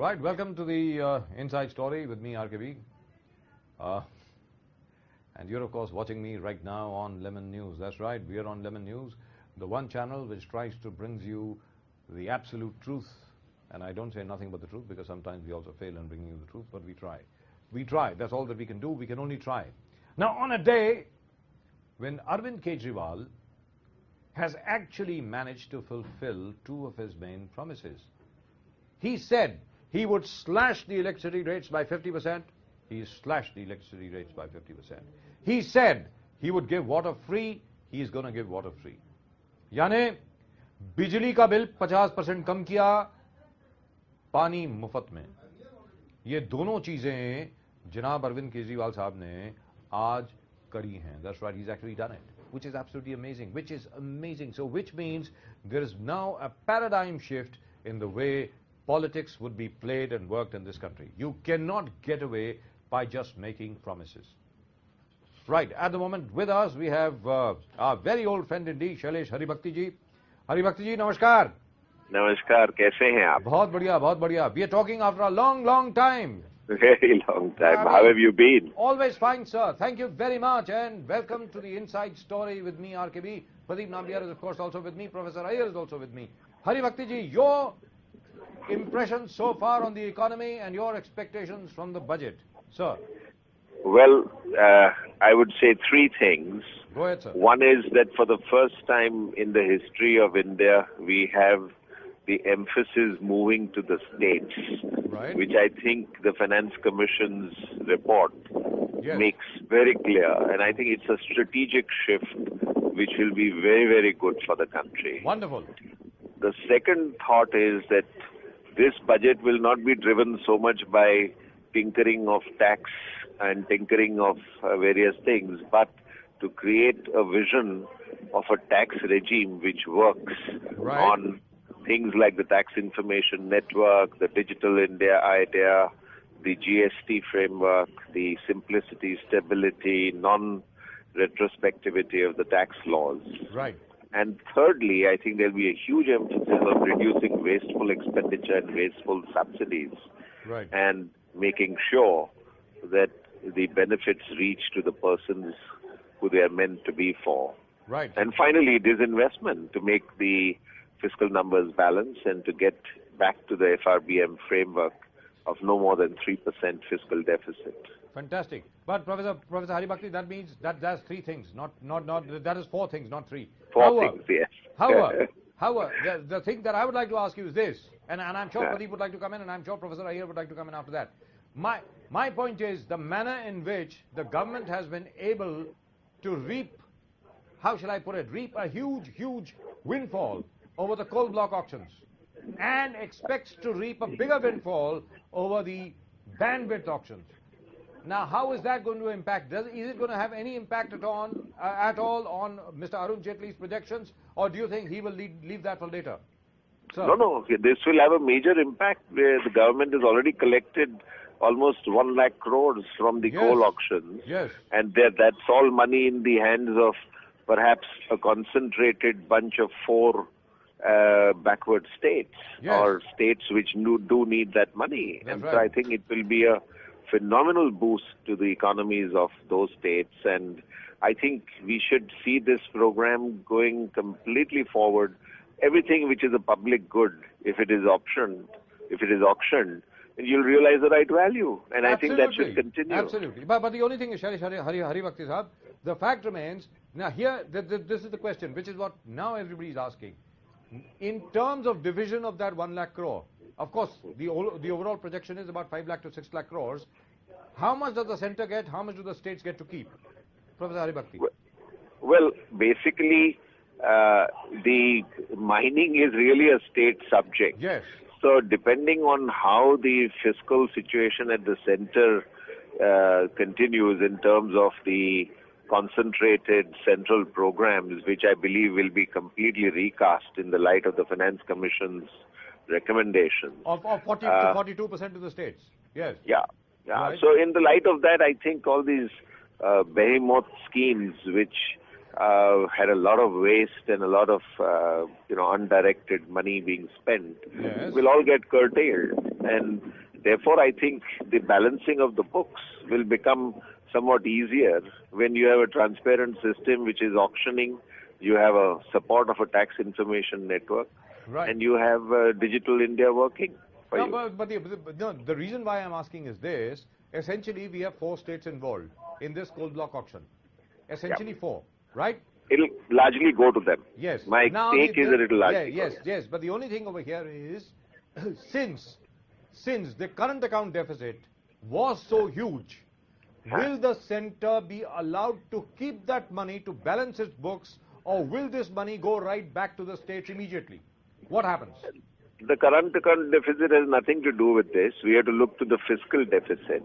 Right, welcome to the Inside Story with me, RKB. And you're, of course, watching me right now on Lemon News. That's right, we are on Lemon News, the one channel which tries to bring you the absolute truth. And I don't say nothing but the truth, because sometimes we also fail in bringing you the truth, but we try. We try. That's all that we can do. We can only try. Now, on a day when Arvind Kejriwal has actually managed to fulfill two of his main promises. He said he would slash the electricity rates by 50%. He slashed the electricity rates by 50%. He said he would give water free. He is going to give water free. यानी बिजली का bill 50% कम किया, पानी मुफ्त में. ये दोनों चीजें जनाब अरविंद केजरीवाल साहब ने आज करी हैं. That's right, he's actually done it, which is absolutely amazing. So which means there is now a paradigm shift in the way politics would be played and worked in this country. You cannot get away by just making promises. Right, at the moment with us we have our very old friend indeed, Shailesh Haribhakti ji. Haribhakti ji, namaskar. नमस्कार, कैसे हैं आप? बहुत बढ़िया, बहुत बढ़िया. We are talking after a long time. Very long time. How have you been? Always fine, sir. Thank you very much, and welcome to the Inside Story with me, RKB. Pradeep Nambiar is, of course, also with me. Professor Iyer is also with me. Haribhakti ji, your impressions so far on the economy and your expectations from the budget, sir. Well, I would say three things. Go ahead, sir. One is that for the first time in the history of India, we have the emphasis moving to the states, Right. which I think the Finance Commission's report Yes. makes very clear. And I think it's a strategic shift which will be very good for the country. Wonderful. The second thought is that this budget will not be driven so much by tinkering of tax and tinkering of various things, but to create a vision of a tax regime which works Right. on things like the tax information network, the digital India idea, the GST framework, the simplicity, stability, non-retrospectivity of the tax laws. Right. And thirdly, I think there'll be a huge emphasis on reducing wasteful expenditure and wasteful subsidies, Right. and making sure that the benefits reach to the persons who they are meant to be for. Right. And finally, disinvestment to make the fiscal numbers balance and to get back to the FRBM framework of no more than 3% fiscal deficit. Fantastic. But Professor Haribhakti, that means that's three things, not that is four things, not three. Four things, yes. However, the thing that I would like to ask you is this, and I'm sure Pradeep would like to come in, and I'm sure Professor Iyer would like to come in after that. My point is the manner in which the government has been able to reap, how shall I put it, reap a huge windfall over the coal block auctions, and expects to reap a bigger windfall over the bandwidth auctions. Now, how is that going to impact? Is it going to have any impact at all on Mr. Arun Jaitley's projections, or do you think he will leave that for later? Sir? No, this will have a major impact where the government has already collected almost 1 lakh crores from the Yes. coal auctions. Yes. And that's all money in the hands of perhaps a concentrated bunch of four backward states, Yes. or states which do need that money. That's And right. so I think it will be a phenomenal boost to the economies of those states. And I think we should see this program going completely forward. Everything which is a public good, if it is auctioned, you'll realize the right value. And I think that should continue. Absolutely. But the only thing is, Haribhakti Sahab, the fact remains, now here, this is the question, which is what now everybody is asking. In terms of division of that 1 lakh crore, of course, the overall projection is about 5 lakh to 6 lakh crores. How much does the center get? How much do the states get to keep? Professor Haribhakti. Well, basically, the mining is really a state subject. Yes. So depending on how the fiscal situation at the center continues in terms of the concentrated central programs, which I believe will be completely recast in the light of the Finance Commission's recommendations. Of 40 to 42% of the states. Yes. Yeah. Right. So in the light of that, I think all these behemoth schemes, which had a lot of waste and a lot of undirected money being spent, Yes. will all get curtailed. And therefore, I think the balancing of the books will become somewhat easier when you have a transparent system which is auctioning, you have a support of a tax information network, and you have Digital India working for you. The reason why I'm asking is this. Essentially, we have 4 states involved in this coal block auction. Essentially 4, right? It'll largely go to them. Yes. My take is that it'll largely go. Yes. But the only thing over here is, since the current account deficit was so huge, will the centre be allowed to keep that money to balance its books, or will this money go right back to the states immediately? What happens? The current account deficit has nothing to do with this. We have to look to the fiscal deficit,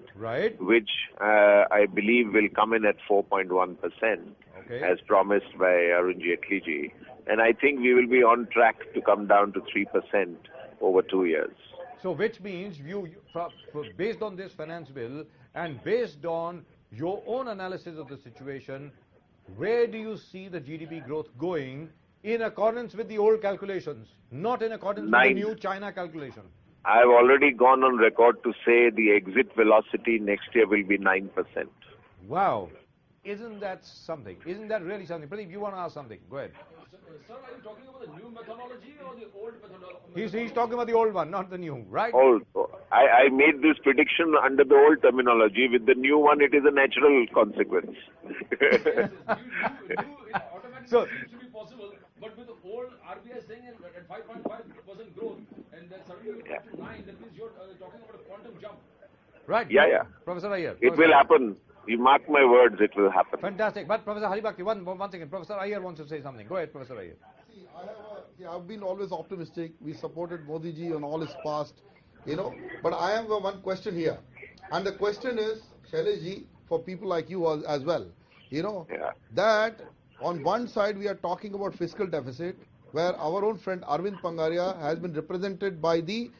which I believe will come in at 4.1%, as promised by Arun Jaitley ji. And I think we will be on track to come down to 3% over 2 years. So which means based on this finance bill and based on your own analysis of the situation, where do you see the GDP growth going in accordance with the old calculations, not in accordance with the new China calculation? I've already gone on record to say the exit velocity next year will be 9%. Wow. Isn't that something? Isn't that really something? Pradeep, you want to ask something? Go ahead. Sir, are you talking about the new methodology or the old methodology? He's talking about the old one, not the new, right? Old. I made this prediction under the old terminology. With the new one, it is a natural consequence. It automatically seems to be possible, but with the old RBI saying at 5.5% growth, and then suddenly you come to 9, that means you're talking about a quantum jump. Right. Yeah. Professor Iyer. It will happen. You mark my words, it will happen. Fantastic. But Professor Haribhakti, one second. Professor Iyer wants to say something. Go ahead, Professor Iyer. See, I've been always optimistic. We supported Modi ji on all his past, But I have one question here. And the question is, Shailesh ji, for people like you as well, that on one side we are talking about fiscal deficit, where our own friend Arvind Pangaria has been represented by the,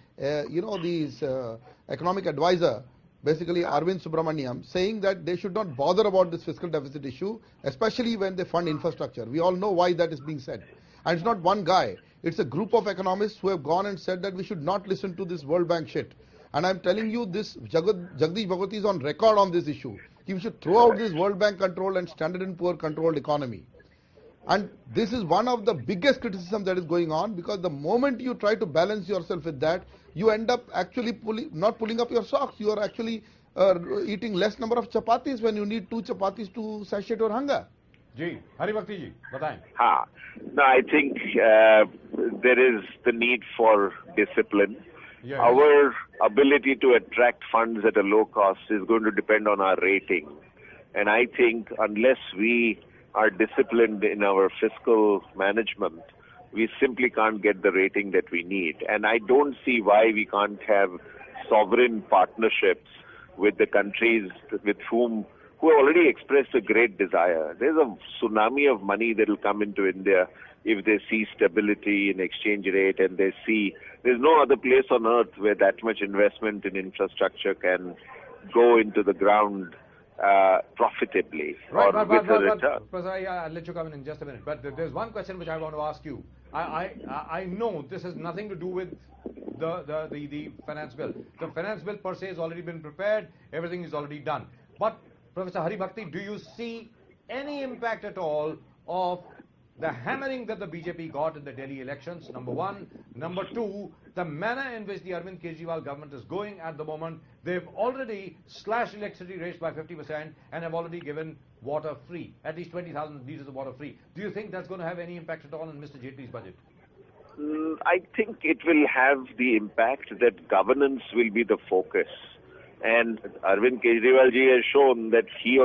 economic advisor, basically Arvind Subramaniam, saying that they should not bother about this fiscal deficit issue, especially when they fund infrastructure. We all know why that is being said. And it's not one guy. It's a group of economists who have gone and said that we should not listen to this World Bank shit. And I'm telling you, this Jagdish Bhagwati is on record on this issue. We should throw out this World Bank controlled and Standard & Poor controlled economy. And this is one of the biggest criticisms that is going on, because the moment you try to balance yourself with that, you end up actually not pulling up your socks. You are actually eating less number of chapatis when you need 2 chapatis to satiate your hunger. Ji, Haribhakti ji, bataएं. No, I think there is the need for discipline. Yeah. Our ability to attract funds at a low cost is going to depend on our rating. And I think unless we are disciplined in our fiscal management, we simply can't get the rating that we need. And I don't see why we can't have sovereign partnerships with the countries with who have already expressed a great desire. There's a tsunami of money that will come into India if they see stability in exchange rate, and they see there's no other place on earth where that much investment in infrastructure can go into the ground profitably or with a return. Professor, I'll let you come in just a minute. But there's one question which I want to ask you. I know this has nothing to do with the finance bill. The finance bill per se has already been prepared. Everything is already done. But Professor Haribhakti, do you see any impact at all of the hammering that the BJP got in the Delhi elections, number one? Number two, the manner in which the Arvind Kejriwal government is going at the moment. They've already slashed electricity rates by 50% and have already given water free, at least 20,000 litres of water free. Do you think that's going to have any impact at all on Mr. Jaitley's budget? I think it will have the impact that governance will be the focus. And Arvind Kejriwal ji has shown that he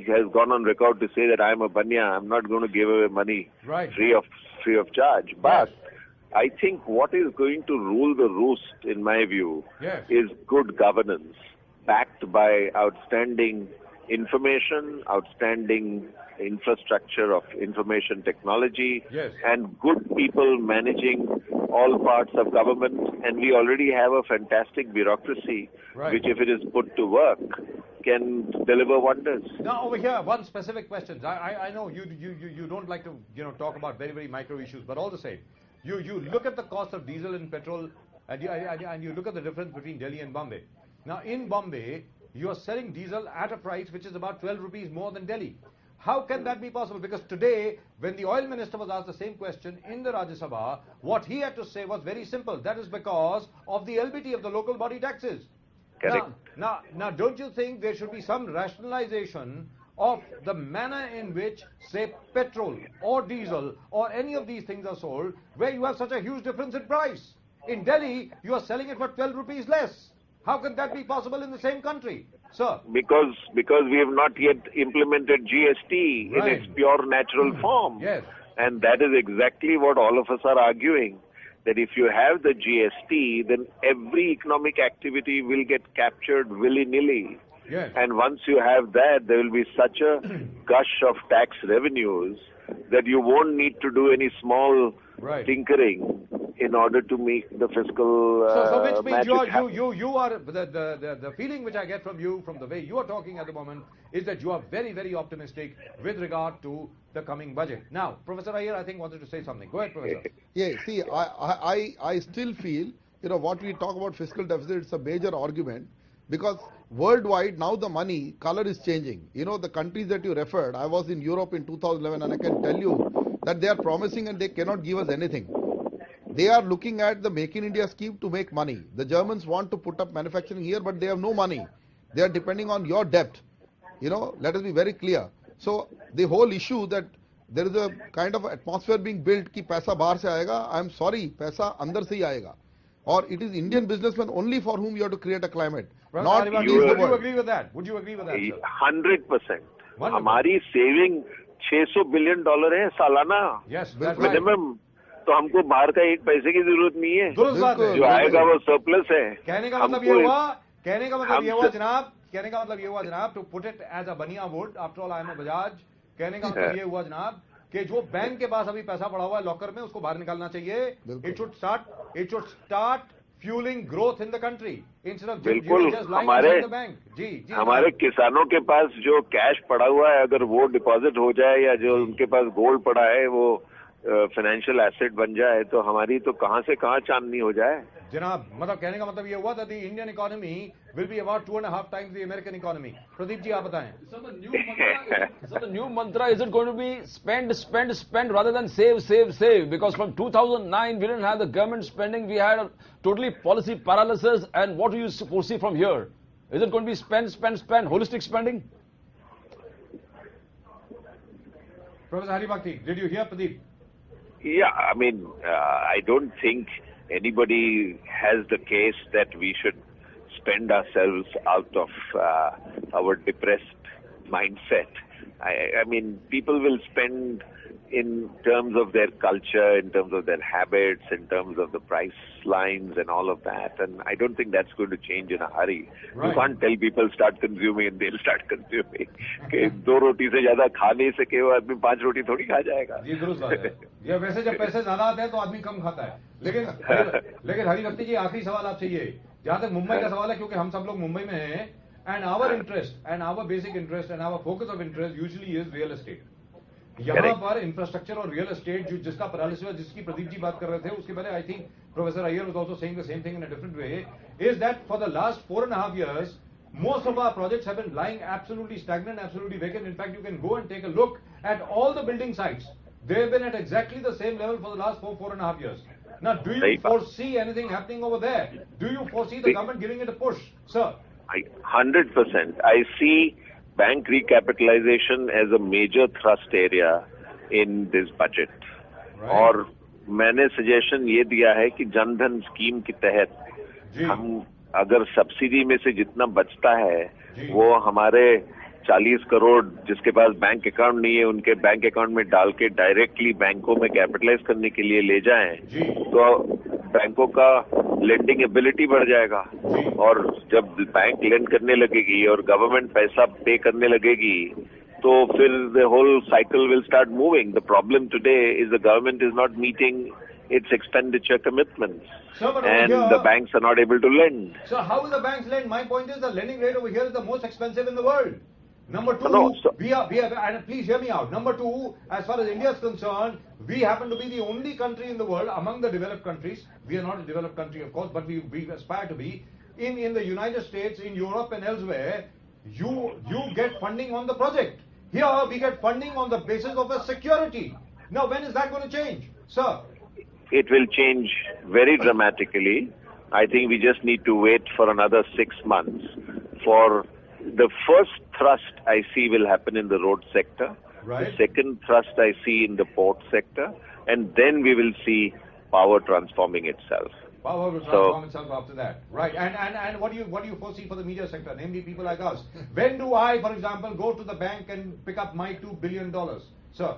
has gone on record to say that I'm a banya, I'm not going to give away money free of charge. But I think what is going to rule the roost, in my view, is good governance, backed by outstanding information, outstanding infrastructure of information technology, and good people managing all parts of government. And we already have a fantastic bureaucracy, which, if it is put to work, can deliver wonders. Now, over here, one specific question. I know you don't like to talk about very, very micro issues, but all the same, you look at the cost of diesel and petrol and you look at the difference between Delhi and Bombay. Now, in Bombay, you are selling diesel at a price which is about 12 rupees more than Delhi. How can that be possible? Because today, when the oil minister was asked the same question in the Rajya Sabha, what he had to say was very simple. That is because of the LBT of the local body taxes. Correct. Now, don't you think there should be some rationalization of the manner in which, say, petrol or diesel or any of these things are sold, where you have such a huge difference in price? In Delhi, you are selling it for 12 rupees less. How can that be possible in the same country, sir? Because we have not yet implemented GST in its pure natural form. Yes. And that is exactly what all of us are arguing. That if you have the GST, then every economic activity will get captured willy-nilly. Yes. And once you have that, there will be such a gush of tax revenues that you won't need to do any small tinkering in order to make the fiscal so which means you are the feeling which I get from you, from the way you are talking at the moment, is that you are very, very optimistic with regard to the coming budget. Now, Professor Iyer, I think, wanted to say something. Go ahead, Professor. Yeah, see, I still feel, what we talk about fiscal deficit, it's a major argument, because worldwide now the money color is changing. The countries that you referred, I was in Europe in 2011 and I can tell you that they are promising and they cannot give us anything. They are looking at the Make in India scheme to make money. The Germans want to put up manufacturing here, but they have no money. They are depending on your debt. Let us be very clear. So the whole issue that there is a kind of atmosphere being built कि पैसा बाहर से आएगा, I am sorry, पैसा अंदर से ही आएगा. Or it is Indian businessmen only for whom you have to create a climate. Not would you agree with that? Would you agree with that, sir? 100%. हमारी saving $600 billion है सालाना. Yes, that's minimum. तो हमको बाहर का एक पैसे की जरूरत नहीं है. दुरुस्त बात है. जो आएगा वो surplus है. कहने का मतलब ये हुआ जनाब, to put it as a baniya would, after all I am a Bajaj, कहने का मतलब ये हुआ जनाब कि जो बैंक के पास अभी पैसा पड़ा हुआ है लॉकर में, उसको बाहर निकालना चाहिए. It should start fueling growth in the country instead of just lying inside the bank. जी हमारे किसानों के पास जो कैश पड़ा हुआ है, अगर वो डिपॉजिट हो जाए या जो उनके पास गोल्ड पड़ा है वो फाइनेंशियल एसेट बन जाए, तो हमारी तो कहां से कहां चांदनी हो जाए. जनाब, मतलब कहने का मतलब ये हुआ that the Indian economy will be about 2.5 times the American economy. Pradeep ji, आप बताएं. So the new mantra, is it going to be spend rather than save? Because from 2009 we didn't have the government spending, we had a totally policy paralysis. And what do you foresee from here? Is it going to be spend, holistic spending? Professor Haribhakti, did you hear Pradeep? Yeah, I mean, I don't think anybody has the case that we should spend ourselves out of our depressed mindset. I mean, people will spend in terms of their culture, in terms of their habits, in terms of the price lines and all of that. And I don't think that's going to change in a hurry. You can't tell people start consuming and they'll start consuming. कि 2 रोटी से ज्यादा खा नहीं सके वो आदमी 5 रोटी थोड़ी खा जाएगा. जी दुरुस्त बात है. ये वैसे जब पैसे ज्यादा आते हैं तो आदमी कम खाता है. लेकिन हरिभक्ति जी, आखिरी सवाल आपसे ये, जहां तक मुंबई का सवाल है, क्योंकि हम सब लोग मुंबई में हैं, and our interest and our basic interest and our focus of interest usually is real estate. यहाँ पर इंफ्रास्ट्रक्चर और रियल एस्टेट जिसका पैरालिसिस, जिसकी प्रदीप जी बात कर रहे थे, उसके पहले I think professor Iyer was also saying the same thing in a different way, is that for the last 4.5 years most of our projects have been lying absolutely stagnant, absolutely vacant. In fact, you can go and take a look at all the building sites. They have been at exactly the same level for the last 4.5 years. Now, do you foresee anything happening over there? Do you foresee the government giving it a push, sir? 100%. I see bank recapitalization as a major thrust area in this budget. और मैंने suggestion ये दिया है कि Jan Dhan scheme के तहत हम अगर सब्सिडी में से जितना बचता है वो हमारे 40 करोड़ जिसके पास बैंक अकाउंट नहीं है उनके बैंक अकाउंट में डाल के डायरेक्टली बैंकों में कैपिटलाइज करने के लिए ले जाएं, तो बैंकों का लेंडिंग एबिलिटी बढ़ जाएगा. और जब बैंक लेंड करने लगेगी और गवर्नमेंट पैसा पे करने लगेगी तो फिर the whole cycle will start moving. The problem today is the government is not meeting its expenditure commitments, and the banks are not able to lend. So how will the banks lend? My point is the lending rate over here is the most expensive in the world. Number two, No, so- we are, and please hear me out. Number two, as far as India is concerned, we happen to be the only country in the world among the developed countries. We are not a developed country, of course, but we aspire to be. In the United States, in Europe and elsewhere, you get funding on the project. Here, we get funding on the basis of a security. Now, when is that going to change, sir? It will change very dramatically. I think we just need to wait for another 6 months. For the first thrust I see will happen in the road sector. Right. The second thrust I see in the port sector, and then we will see power transforming itself. Power will transform itself after that. Right. And what do you foresee for the media sector, namely people like us? When do I, for example, go to the bank and pick up my $2 billion? Sir.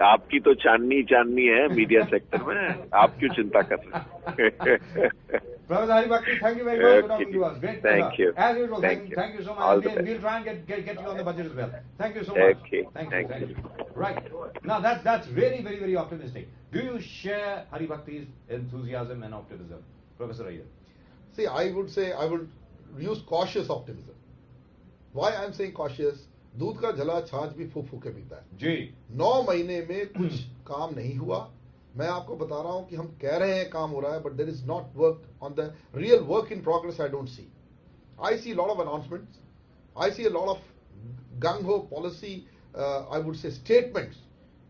आपकी तो चांदनी है media sector में. आप क्यों चिंता कर रहे हैं? Professor Haribhakti, thank you very much for talking to us. Great. Thank you. As usual, Thank you. thank you so All much. the best. We'll try and get you on the budget as well. Thank you so much. Okay. Thank you. Right. Now that's very, very, very optimistic. Do you share Haribhakti's enthusiasm and optimism, Professor Iyer? See, I would say I would use cautious optimism. Why I am saying cautious? दूध का जला छाछ भी फूक फूक के पीता है. जी. 9 महीने में कुछ काम नहीं हुआ. मैं आपको बता रहा हूं कि हम कह रहे हैं काम हो रहा है, but there is not work on the real work in progress. I don't see. I see a lot of announcements. I see a lot of gung-ho policy, I would say statements,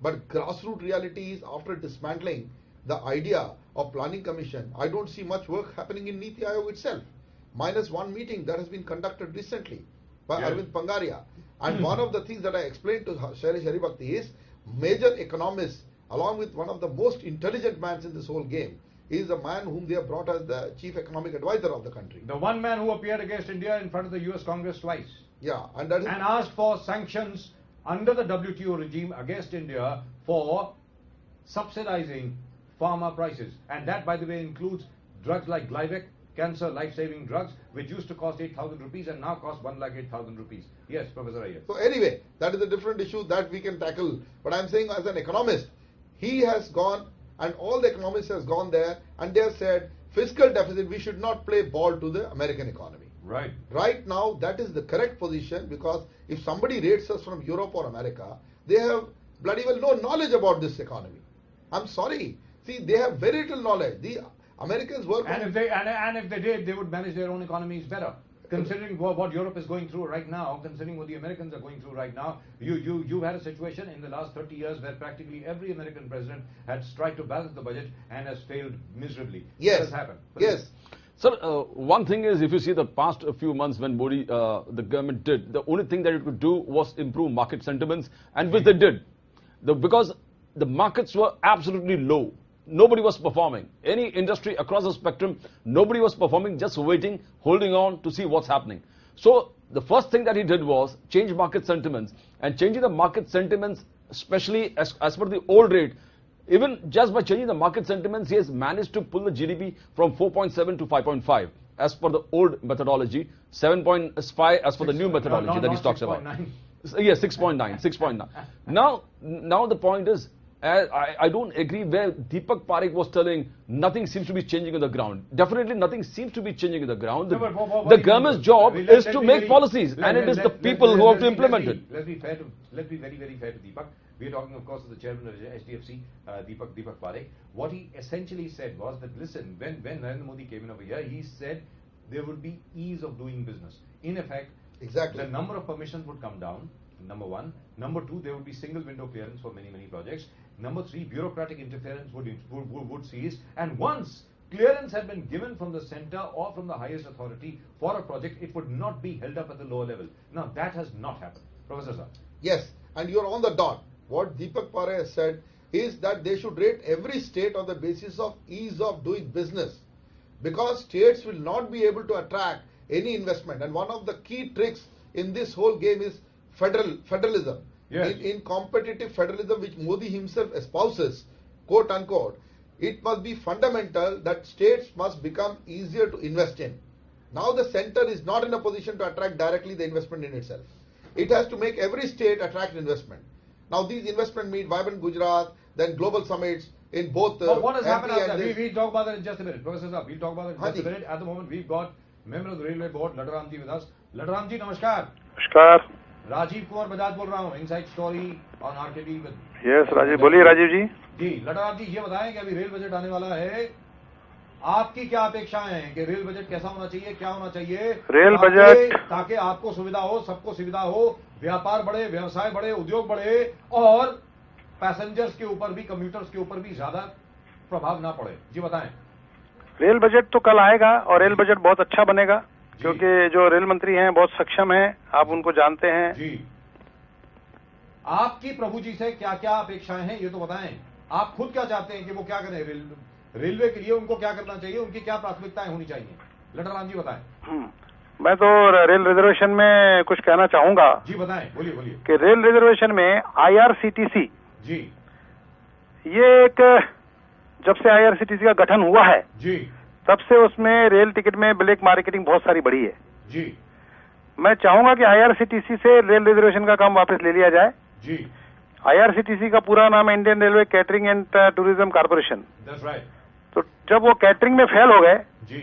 but grassroots reality is after dismantling the idea of planning commission. I don't see much work happening in Niti Aayog itself. -1 meeting that has been conducted recently by Arvind Pangaria. And one of the things that I explained to Shailesh Haribhakti is major economists, along with one of the most intelligent men in this whole game, is a man whom they have brought as the chief economic advisor of the country. The one man who appeared against India in front of the US Congress twice. Yeah, and that is and asked for sanctions under the WTO regime against India for subsidizing pharma prices. And that, by the way, includes drugs like Glyvec, cancer life-saving drugs, which used to cost 8,000 rupees and now cost 1,08,000 rupees. Yes, Professor Iyer. So anyway, that is a different issue that we can tackle. But I'm saying as an economist, he has gone and all the economists has gone there and they have said fiscal deficit, we should not play ball to the American economy. Right. Right now, that is the correct position, because if somebody rates us from Europe or America, they have bloody well no knowledge about this economy. I'm sorry. See, they have very little knowledge. The Americans work and if they did, they would manage their own economies better. Considering what Europe is going through right now, considering what the Americans are going through right now, you've had a situation in the last 30 years where practically every American president has tried to balance the budget and has failed miserably. Yes. What has happened? Yes. Sir, one thing is, if you see the past few months when Modi, the government did, the only thing that it could do was improve market sentiments, and which they did. Because the markets were absolutely low. Nobody was performing. Any industry across the spectrum, nobody was performing, just waiting, holding on to see what's happening. So the first thing that he did was change market sentiments, and changing the market sentiments, especially as per the old rate. Even just by changing the market sentiments, he has managed to pull the GDP from 4.7 to 5.5 as per the old methodology, 7.5 as per the new methodology that he talks about. Yes, 6.9. Now the point is, I don't agree where Deepak Parekh was telling nothing seems to be changing on the ground. Definitely nothing seems to be changing on the ground. The government's job is to make policies, and it is the people who have to implement it. Let's be very, very fair to Deepak. We are talking, of course, of the chairman of HDFC, Deepak Parekh. What he essentially said was that, listen, when Narendra Modi came in over here, he said there would be ease of doing business. In effect, exactly, the number of permissions would come down, number one. Number two, there would be single window clearance for many, many projects. Number three, bureaucratic interference would cease. And once clearance had been given from the center or from the highest authority for a project, it would not be held up at the lower level. Now, that has not happened. Professor Sir. Yes, and you're on the dot. What Deepak Parekh has said is that they should rate every state on the basis of ease of doing business, because states will not be able to attract any investment. And one of the key tricks in this whole game is federalism. Yes. In competitive federalism, which Modi himself espouses, quote unquote, it must be fundamental that states must become easier to invest in. Now the center is not in a position to attract directly the investment in itself. It has to make every state attract investment. Now these investment meet Vibrant Gujarat, then global summits in both But what has happened MP after? and We'll talk about that in just a minute. Professor Sir, we'll talk about that in just a minute. At the moment, we've got member of the Railway Board, Lataramji, with us. Lataramji, namaskar. Namaskar. Rajiv Kumar Bajaj बोल रहा हूँ, inside story on RKD with. Yes Rajiv, बोलिए राजीव जी। जी लटाराम जी, ये बताएं कि अभी rail budget आने वाला है, आपकी क्या अपेक्षाएं हैं कि रेल बजट कैसा होना चाहिए, क्या होना चाहिए रेल बजट ताकि आपको सुविधा हो, सबको सुविधा हो, व्यापार बढ़े, व्यवसाय बढ़े, उद्योग बढ़े और पैसेंजर्स के ऊपर भी, कम्यूटर्स के ऊपर भी ज्यादा प्रभाव ना पड़े। जी बताएं। रेल बजट तो कल आएगा और रेल बजट बहुत अच्छा बनेगा, क्योंकि जो रेल मंत्री हैं बहुत सक्षम हैं, आप उनको जानते हैं। जी आपकी प्रभु जी से क्या क्या अपेक्षाएं हैं ये तो बताएं। आप खुद क्या चाहते हैं कि वो क्या करें, रेलवे के लिए उनको क्या करना चाहिए, उनकी क्या प्राथमिकताएं होनी चाहिए, लटाराम जी बताएं। मैं तो रेल रिजर्वेशन में कुछ कहना चाहूंगा। जी बताएं, बोलिए बोलिए। कि रेल रिजर्वेशन में IRCTC, जी ये एक, जब से IRCTC का गठन हुआ है जी, तब से उसमें रेल टिकट में ब्लैक मार्केटिंग बहुत सारी बढ़ी है। जी मैं चाहूंगा कि IRCTC से रेल रिजर्वेशन का काम वापस ले लिया जाए। जी IRCTC का पूरा नाम है Indian railway catering and tourism corporation. That's right. तो जब वो कैटरिंग में फेल हो गए जी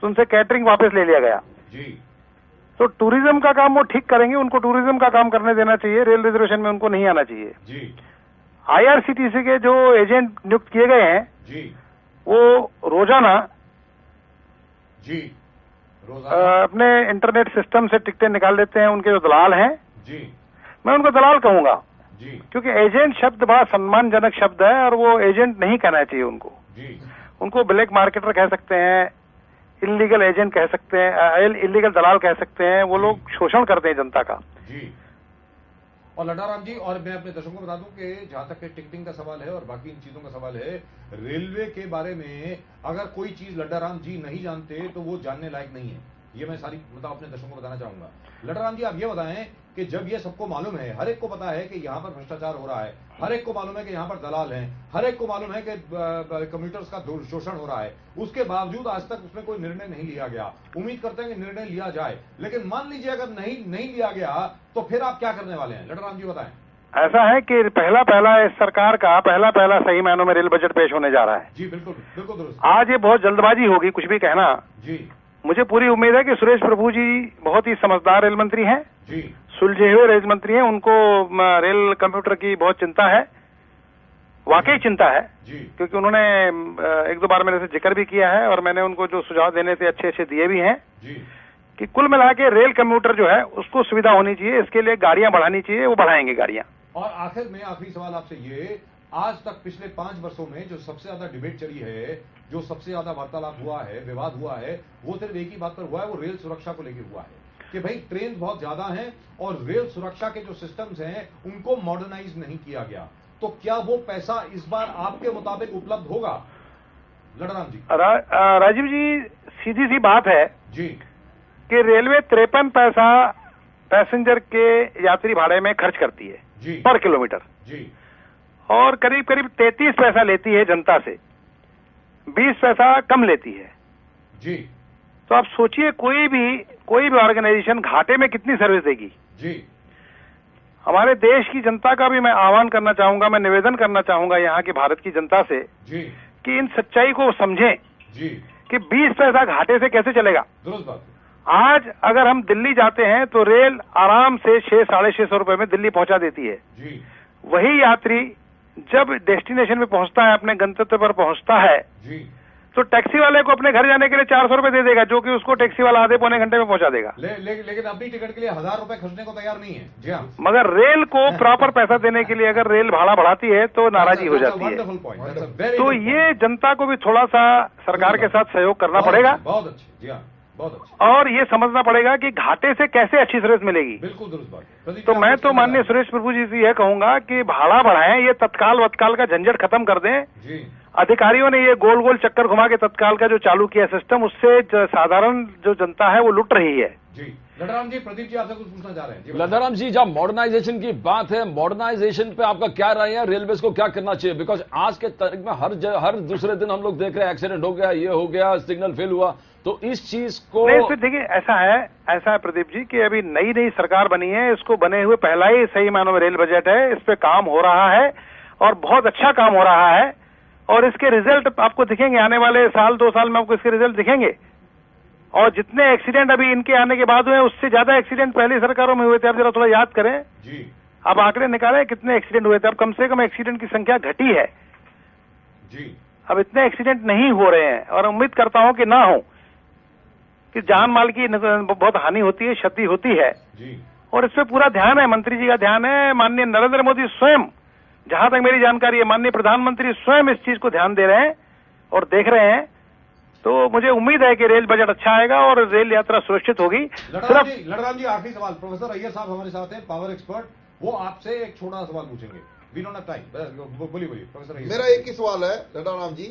तो उनसे कैटरिंग वापस ले लिया गया। जी तो टूरिज्म का काम वो ठीक करेंगे, उनको टूरिज्म का काम करने देना चाहिए, रेल रिजर्वेशन में उनको नहीं आना चाहिए। जी IRCTC के जो एजेंट नियुक्त किए गए हैं जी वो रोजाना जी रोजाना अपने इंटरनेट सिस्टम से टिकटें निकाल लेते हैं। उनके जो दलाल हैं, जी मैं उनको दलाल कहूंगा, जी क्योंकि एजेंट शब्द बड़ा सम्मानजनक शब्द है और वो एजेंट नहीं कहना चाहिए उनको। जी उनको ब्लैक मार्केटर कह सकते हैं, इलीगल एजेंट कह सकते हैं, इलीगल दलाल कह सकते हैं। वो लोग शोषण करते हैं जनता का। जी। और लटाराम जी, और मैं अपने दर्शकों को बता दूं कि जहां तक टिकटिंग का सवाल है और बाकी इन चीजों का सवाल है, रेलवे के बारे में अगर कोई चीज लटाराम जी नहीं जानते तो वो जानने लायक नहीं है। ये मैं सारी मतलब अपने दर्शकों को बताना चाहूंगा। लटाराम जी, आप ये बताएं कि जब ये सबको मालूम है, हर एक को पता है कि यहाँ पर भ्रष्टाचार हो रहा है, हर एक को मालूम है कि यहाँ पर दलाल हैं, हर एक को मालूम है कि कम्यूटर्स का शोषण हो रहा है, उसके बावजूद आज तक उसमें कोई निर्णय नहीं लिया गया। उम्मीद करते हैं कि निर्णय लिया जाए, लेकिन मान लीजिए अगर नहीं लिया गया तो फिर आप क्या करने वाले हैं? लटाराम जी बताएं। ऐसा है कि पहला इस सरकार का पहला सही मायनों में रेल बजट पेश होने जा रहा है। जी बिल्कुल बिल्कुल दुरुस्त। आज ये बहुत जल्दबाजी होगी कुछ भी कहना। जी मुझे पूरी उम्मीद है कि सुरेश प्रभु जी बहुत ही समझदार रेल मंत्री हैं, जी सुलझे हुए रेल मंत्री हैं। उनको रेल कंप्यूटर की बहुत चिंता है, वाकई चिंता है, जी क्योंकि उन्होंने एक दो बार मेरे से जिक्र भी किया है और मैंने उनको जो सुझाव देने थे अच्छे दिए भी हैं जी कि कुल मिला के रेल कंप्यूटर जो है उसको सुविधा होनी चाहिए, इसके लिए गाड़ियां बढ़ानी चाहिए, वो बढ़ाएंगे गाड़ियां। और आखिर में आखिरी सवाल आपसे ये, आज तक पिछले 5 वर्षों में जो सबसे ज्यादा डिबेट चली है, जो सबसे ज्यादा वार्तालाप हुआ है, विवाद हुआ है, वो सिर्फ एक ही बात पर हुआ है, वो रेल सुरक्षा को लेकर हुआ है कि भाई ट्रेन बहुत ज्यादा हैं और रेल सुरक्षा के जो सिस्टम्स हैं उनको मॉडर्नाइज नहीं किया गया। तो क्या वो पैसा इस बार आपके मुताबिक उपलब्ध होगा? लटाराम जी। राजीव जी, सीधी सी बात है जी कि रेलवे 53 पैसा पैसेंजर के यात्री भाड़े में खर्च करती है जी पर किलोमीटर, जी और करीब 33 पैसा लेती है जनता से, 20 पैसा कम लेती है। जी तो आप सोचिए कोई भी ऑर्गेनाइजेशन घाटे में कितनी सर्विस देगी। जी हमारे देश की जनता का भी मैं आह्वान करना चाहूंगा, मैं निवेदन करना चाहूंगा यहाँ की भारत की जनता से जी कि इन सच्चाई को समझें जी कि 20 पैसा घाटे से कैसे चलेगा। दुरुस्त बात। आज अगर हम दिल्ली जाते हैं तो रेल आराम से 600-650 रुपए में दिल्ली पहुंचा देती है। जी वही यात्री जब डेस्टिनेशन पे पहुंचता है, अपने गंतव्य पर पहुंचता है, जी तो टैक्सी वाले को अपने घर जाने के लिए 400 रुपए दे देगा, जो कि उसको टैक्सी वाला आधे पौने घंटे में पहुंचा देगा। लेकिन अपनी टिकट के लिए 1000 रुपए खर्चने को तैयार नहीं है। जी हाँ। मगर रेल को प्रॉपर पैसा देने के लिए अगर रेल भाड़ा बढ़ाती है तो नाराजगी हो जाती है। तो ये जनता को भी थोड़ा सा सरकार के साथ सहयोग करना पड़ेगा। बहुत अच्छे। जी हाँ, बहुत अच्छे। और ये समझना पड़ेगा कि घाटे से कैसे अच्छी सर्विस मिलेगी। बिल्कुल दुरुस्त बात। तो मैं तो माननीय सुरेश प्रभु जी से यह कहूंगा कि भाड़ा बढ़ाएं, ये तत्काल वत्काल का झंझट खत्म कर दें। जी अधिकारियों ने ये गोल गोल चक्कर घुमा के तत्काल का जो चालू किया सिस्टम, उससे साधारण जो जनता है वो लुट रही है। जी लटाराम जी, प्रदीप जी आपसे कुछ पूछना चाह रहे हैं। लटाराम जी, जब मॉडर्नाइजेशन की बात है, मॉडर्नाइजेशन पे आपका क्या राय है? रेलवेज को क्या करना चाहिए? बिकॉज आज के तारीख में हर दूसरे दिन हम लोग देख रहे हैं एक्सीडेंट हो गया, ये हो गया, सिग्नल फेल हुआ। तो इस चीज को नहीं, देखिए ऐसा है प्रदीप जी कि अभी नई सरकार बनी है, इसको बने हुए पहला ही सही मायनों में रेल बजट है, इस पे काम हो रहा है और बहुत अच्छा काम हो रहा है और इसके रिजल्ट आपको दिखेंगे आने वाले साल 2 साल में, आपको इसके रिजल्ट दिखेंगे। और जितने एक्सीडेंट अभी इनके आने के बाद हुए उससे ज्यादा एक्सीडेंट पहली सरकारों में हुए थे। आप जरा थोड़ा याद करें जी, अब आंकड़े निकालें कितने एक्सीडेंट हुए थे। अब कम से कम एक्सीडेंट की संख्या घटी है जी। अब इतने एक्सीडेंट नहीं हो रहे हैं और उम्मीद करता हूं कि ना हो, कि जान माल की बहुत हानि होती है, क्षति होती है जी। और इस पे पूरा ध्यान है, मंत्री जी का ध्यान है। माननीय नरेंद्र मोदी स्वयं, जहां तक मेरी जानकारी है, माननीय प्रधानमंत्री स्वयं इस चीज को ध्यान दे रहे हैं और देख रहे हैं। तो मुझे उम्मीद है कि रेल बजट अच्छा आएगा और रेल यात्रा सुरक्षित होगी। लड़राम जी आखिरी सवाल, प्रोफेसर अय्यर साहब हमारे साथ हैं, पावर एक्सपर्ट, वो आपसे एक छोटा सवाल पूछेंगे। वी डोंट हैव टाइम, बोलिए प्रोफेसर अय्यर। मेरा एक ही सवाल है लड़राम जी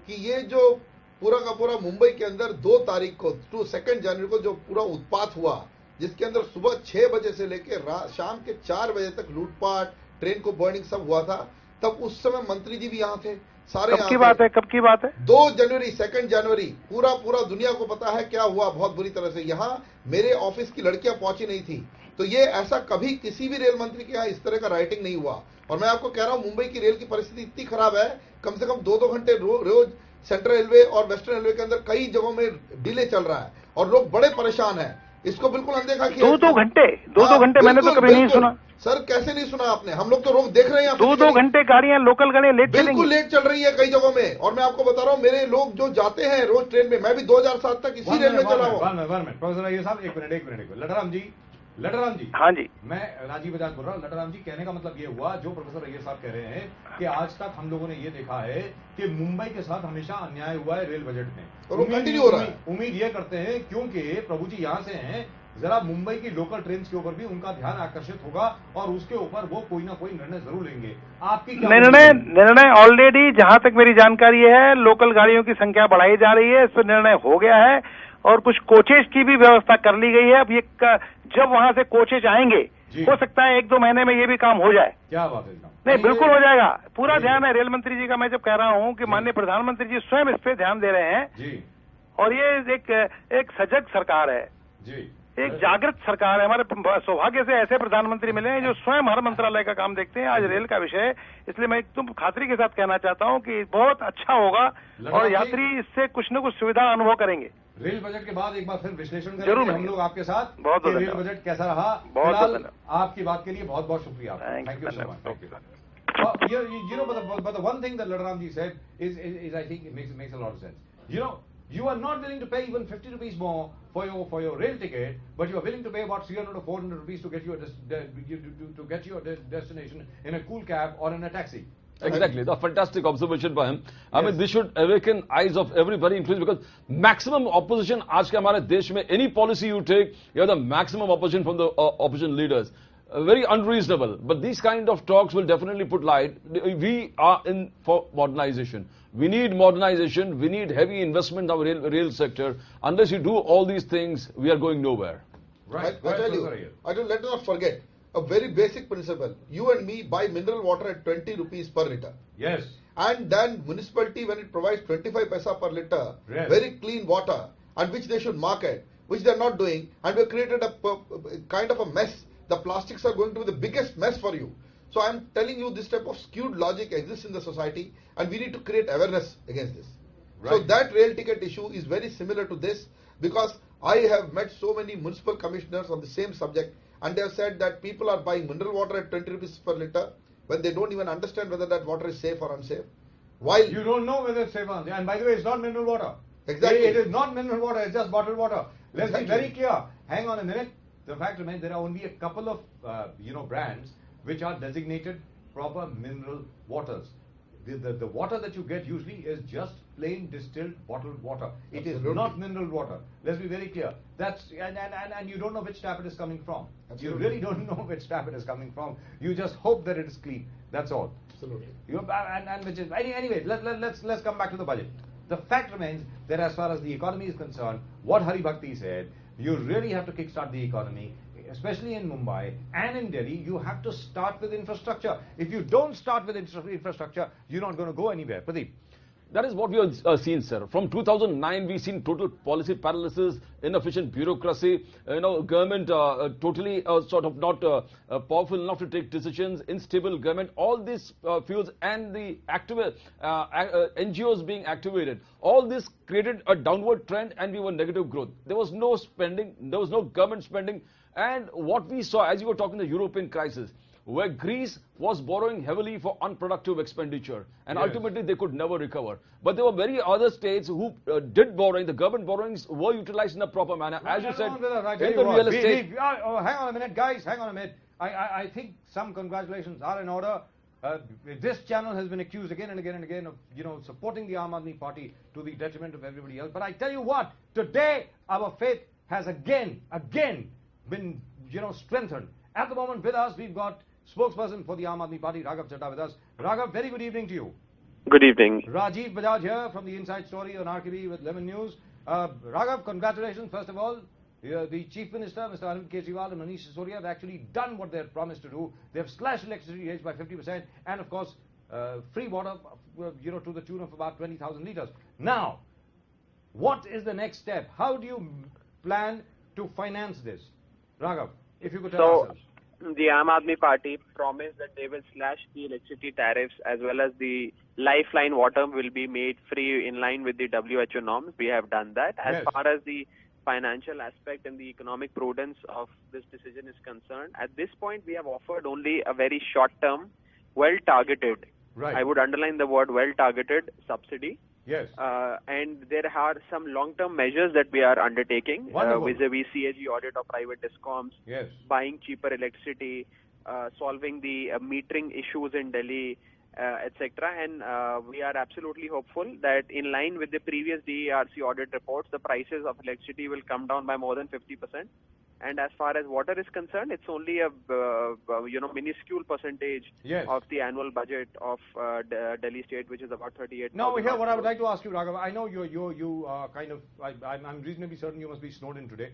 कि ये जो पूरा का पूरा मुंबई के अंदर 2 तारीख को 2 जनवरी को जो पूरा उत्पात हुआ, जिसके अंदर सुबह 6 बजे से लेकर शाम के 4 बजे तक लूटपाट, ट्रेन को बर्निंग सब हुआ था, तब उस समय मंत्री जी भी यहाँ थे, सारे कब की बात है? कब की बात है? 2 जनवरी पूरा दुनिया को पता है क्या हुआ बहुत बुरी तरह से। यहाँ मेरे ऑफिस की लड़कियां पहुंची नहीं थी। तो ये ऐसा कभी किसी भी रेल मंत्री के यहाँ इस तरह का राइटिंग नहीं हुआ। और मैं आपको कह रहा हूं मुंबई की रेल की परिस्थिति इतनी खराब है, कम से कम 2-2 घंटे रोज सेंट्रल रेलवे और वेस्टर्न रेलवे के अंदर कई जगहों में डिले चल रहा है और लोग बड़े परेशान हैं। इसको बिल्कुल अनदेखा किया। 2-2 घंटे मैंने तो कभी नहीं सुना। सर कैसे नहीं सुना आपने? हम लोग तो रोज देख रहे हैं। 2-2 घंटे गाड़ियां, लोकल गाड़ियां लेट चलेंगी। बिल्कुल लेट चल रही है कई जगहों में। और मैं आपको बता रहा हूं, मेरे लोग जो जाते हैं रोज ट्रेन में, मैं भी 2007 तक इसी रेल में चला हूं। प्रोफेसर अय्यर साहब एक मिनट, लड़राम जी। हाँ जी, मैं राजीव बजाज बोल रहा हूँ। लड़राम जी, कहने का मतलब ये हुआ, जो प्रोफेसर अय्यर साहब कह रहे हैं कि आज तक हम लोगों ने ये देखा है कि मुंबई के साथ हमेशा अन्याय हुआ है रेल बजट में, और वो कंटिन्यू हो रहा है। उम्मीद ये करते हैं क्योंकि प्रभु जी यहाँ से हैं, जरा मुंबई की लोकल ट्रेन के ऊपर भी उनका ध्यान आकर्षित होगा और उसके ऊपर वो कोई ना कोई निर्णय जरूर लेंगे। आपकी क्या निर्णय ऑलरेडी, जहां तक मेरी जानकारी है, लोकल गाड़ियों की संख्या बढ़ाई जा रही है, इस पर निर्णय हो गया है और कुछ कोचेज की भी व्यवस्था कर ली गई है। अब ये जब वहां से कोचेज आएंगे, हो सकता है 1-2 महीने में ये भी काम हो जाए। क्या बात है? नहीं, बिल्कुल हो जाएगा। पूरा ध्यान है रेल मंत्री जी का। मैं जब कह रहा हूं कि माननीय प्रधानमंत्री जी स्वयं इस पे ध्यान दे रहे हैं जी, और ये एक सजग सरकार है जी, एक जागृत सरकार है। हमारे सौभाग्य से ऐसे प्रधानमंत्री मिले हैं जो स्वयं हर मंत्रालय का काम देखते हैं। आज रेल का विषय है, इसलिए मैं एकदम खातरी के साथ कहना चाहता हूं कि बहुत अच्छा होगा और यात्री इससे कुछ न कुछ सुविधा अनुभव करेंगे। रेल बजट के बाद एक बार फिर विश्लेषण करेंगे हम लोग आपके साथ। बहुत रेल बजट कैसा रहा। बहुत आपकी बात के लिए बहुत बहुत शुक्रिया। Thank you so much. You know, but the one thing that Ladaram ji said is I think it makes a lot of sense. You know, you are not willing to pay even 50 rupees more for your rail ticket, but you are willing to pay about 300 or 400 rupees to get your destination in a cool cab or in a taxi. Exactly, the fantastic observation by him. I mean, this should awaken eyes of everybody, including because maximum opposition. आज के हमारे देश में any policy you take, you have the maximum opposition from the opposition leaders. Very unreasonable. But these kind of talks will definitely put light. We are in for modernization. We need modernization. We need heavy investment in our rail sector. Unless you do all these things, we are going nowhere. Right. I tell you, let us not forget a very basic principle. You and me buy mineral water at 20 rupees per liter. Yes. And then municipality, when it provides 25 paisa per liter, yes, very clean water, and which they should market, which they are not doing, and we have created a kind of a mess. The plastics are going to be the biggest mess for you. So I am telling you, this type of skewed logic exists in the society, and we need to create awareness against this. Right. So that rail ticket issue is very similar to this, because I have met so many municipal commissioners on the same subject, and they have said that people are buying mineral water at 20 rupees per liter when they don't even understand whether that water is safe or unsafe. While you don't know whether it's safe or unsafe, and by the way, it's not mineral water. Exactly. It is not mineral water, it's just bottled water. Let's exactly. be very clear. Hang on a minute. The fact remains there are only a couple of brands which are designated proper mineral waters. The water that you get usually is just plain distilled bottled water. It is not mineral water. Let's be very clear. That's and you don't know which tap it is coming from. Absolutely. You really don't know which tap it is coming from. You just hope that it is clean. That's all. Absolutely. And which is anyway. Let's come back to the budget. The fact remains that as far as the economy is concerned, what Hari Bhakti said, you really have to kickstart the economy, especially in Mumbai and in Delhi. You have to start with infrastructure. If you don't start with infrastructure, you're not going to go anywhere. Pradeep. That is what we have seen, sir. From 2009, we've seen total policy paralysis, inefficient bureaucracy, government totally sort of not powerful enough to take decisions, unstable government, all these fuels and the NGOs being activated. All this created a downward trend and we were negative growth. There was no spending, there was no government spending. And what we saw, as you were talking the European crisis, where Greece was borrowing heavily for unproductive expenditure and ultimately they could never recover. But there were very other states who did borrowing, the government borrowings were utilized in a proper manner. As you said, in the real estate... hang on a minute, guys, hang on a minute. I think some congratulations are in order. This channel has been accused again and again and again of, supporting the Aam Aadmi Party to the detriment of everybody else. But I tell you what, today our faith has again been, strengthened. At the moment with us, we've got spokesperson for the Aam Aadmi Party, Raghav Chadha, with us. Raghav, very good evening to you. Good evening. Rajiv Bajaj here from the Inside Story on RKB with Lemon News. Raghav, congratulations, first of all. The Chief Minister, Mr. Arvind Kejriwal and Manish Sisodia have actually done what they had promised to do. They have slashed electricity rates by 50% and, of course, free water, to the tune of about 20,000 litres. Now, what is the next step? How do you plan to finance this? Raghav, if you could tell us. The Aam Aadmi Party promised that they will slash the electricity tariffs as well as the lifeline water will be made free in line with the WHO norms. We have done that. As far as the financial aspect and the economic prudence of this decision is concerned, at this point we have offered only a very short-term, well-targeted, I would underline the word well-targeted subsidy. Yes. And there are some long-term measures that we are undertaking vis-a-vis CAG audit of private discoms, buying cheaper electricity, solving the metering issues in Delhi, etc. And we are absolutely hopeful that in line with the previous DERC audit reports, the prices of electricity will come down by more than 50%. And as far as water is concerned, it's only a minuscule percentage of the annual budget of Delhi state, which is about 38. Now, here, what I would like to ask you, Raghav, I know you kind of, I'm reasonably certain you must be snowed in today.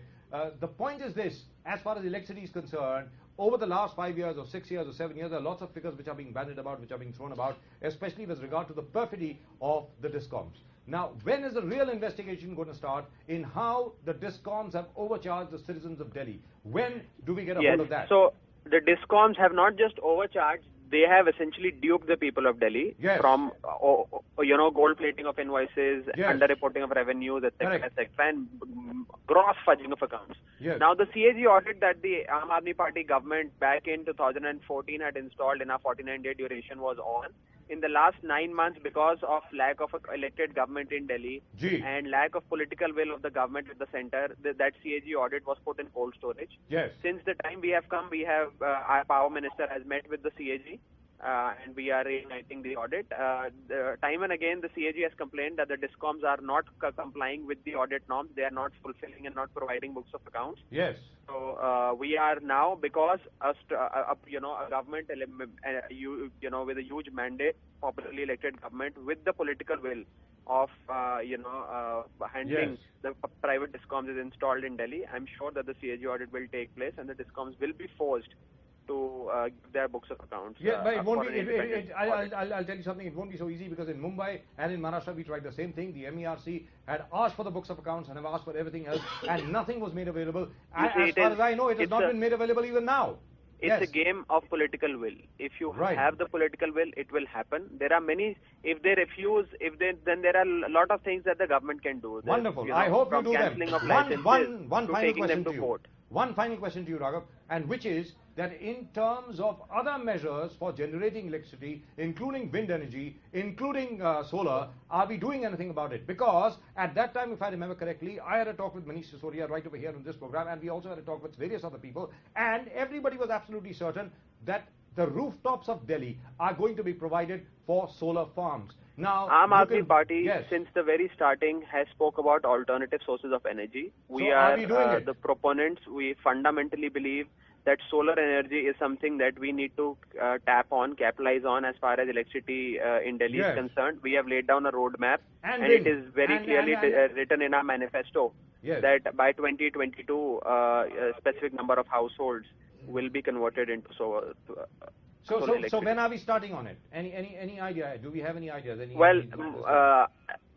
The point is this: as far as electricity is concerned, over the last 5 years or 6 years or 7 years, there are lots of figures which are being bandied about, which are being thrown about, especially with regard to the perfidy of the discoms. Now, when is the real investigation going to start in how the discoms have overcharged the citizens of Delhi? When do we get a hold of that? So, the discoms have not just overcharged, they have essentially duped the people of Delhi from, gold plating of invoices, underreporting of revenues, etc., and gross fudging of accounts. Now, the CAG audit that the Aam Aadmi Party government back in 2014 had installed in our 49-day duration was on. In the last 9 months, because of lack of elected government in Delhi and lack of political will of the government at the center, that CAG audit was put in cold storage. Since the time we have come, our power minister has met with the CAG and we are reigniting the audit. Time and again, the CAG has complained that the discoms are not complying with the audit norms. They are not fulfilling and not providing books of accounts. So we are now, because a government, with a huge mandate, popularly elected government, with the political will of handling the private discoms is installed in Delhi. I'm sure that the CAG audit will take place and the discoms will be forced to give their books of accounts. But it won't be. I'll tell you something. It won't be so easy, because in Mumbai and in Maharashtra we tried the same thing. The MERC had asked for the books of accounts and have asked for everything else, and nothing was made available. As far as I know, it has not been made available even now. It's a game of political will. If you have the political will, it will happen. There are many. If they refuse, then there are a lot of things that the government can do. Wonderful. I hope you do them. One final question to you. One final question to you, Raghav, and which is that in terms of other measures for generating electricity, including wind energy, including solar, are we doing anything about it? Because at that time, if I remember correctly, I had a talk with Manish Sisodia right over here on this program, and we also had a talk with various other people, and everybody was absolutely certain that the rooftops of Delhi are going to be provided for solar farms. Now, Aam Aadmi Party, since the very starting, has spoke about alternative sources of energy. We are the proponents. We fundamentally believe that solar energy is something that we need to tap on, capitalize on as far as electricity in Delhi is concerned. We have laid down a roadmap, and it is very clearly written in our manifesto that by 2022, a specific number of households will be converted into solar. So when are we starting on it? Any idea? Do we have any ideas?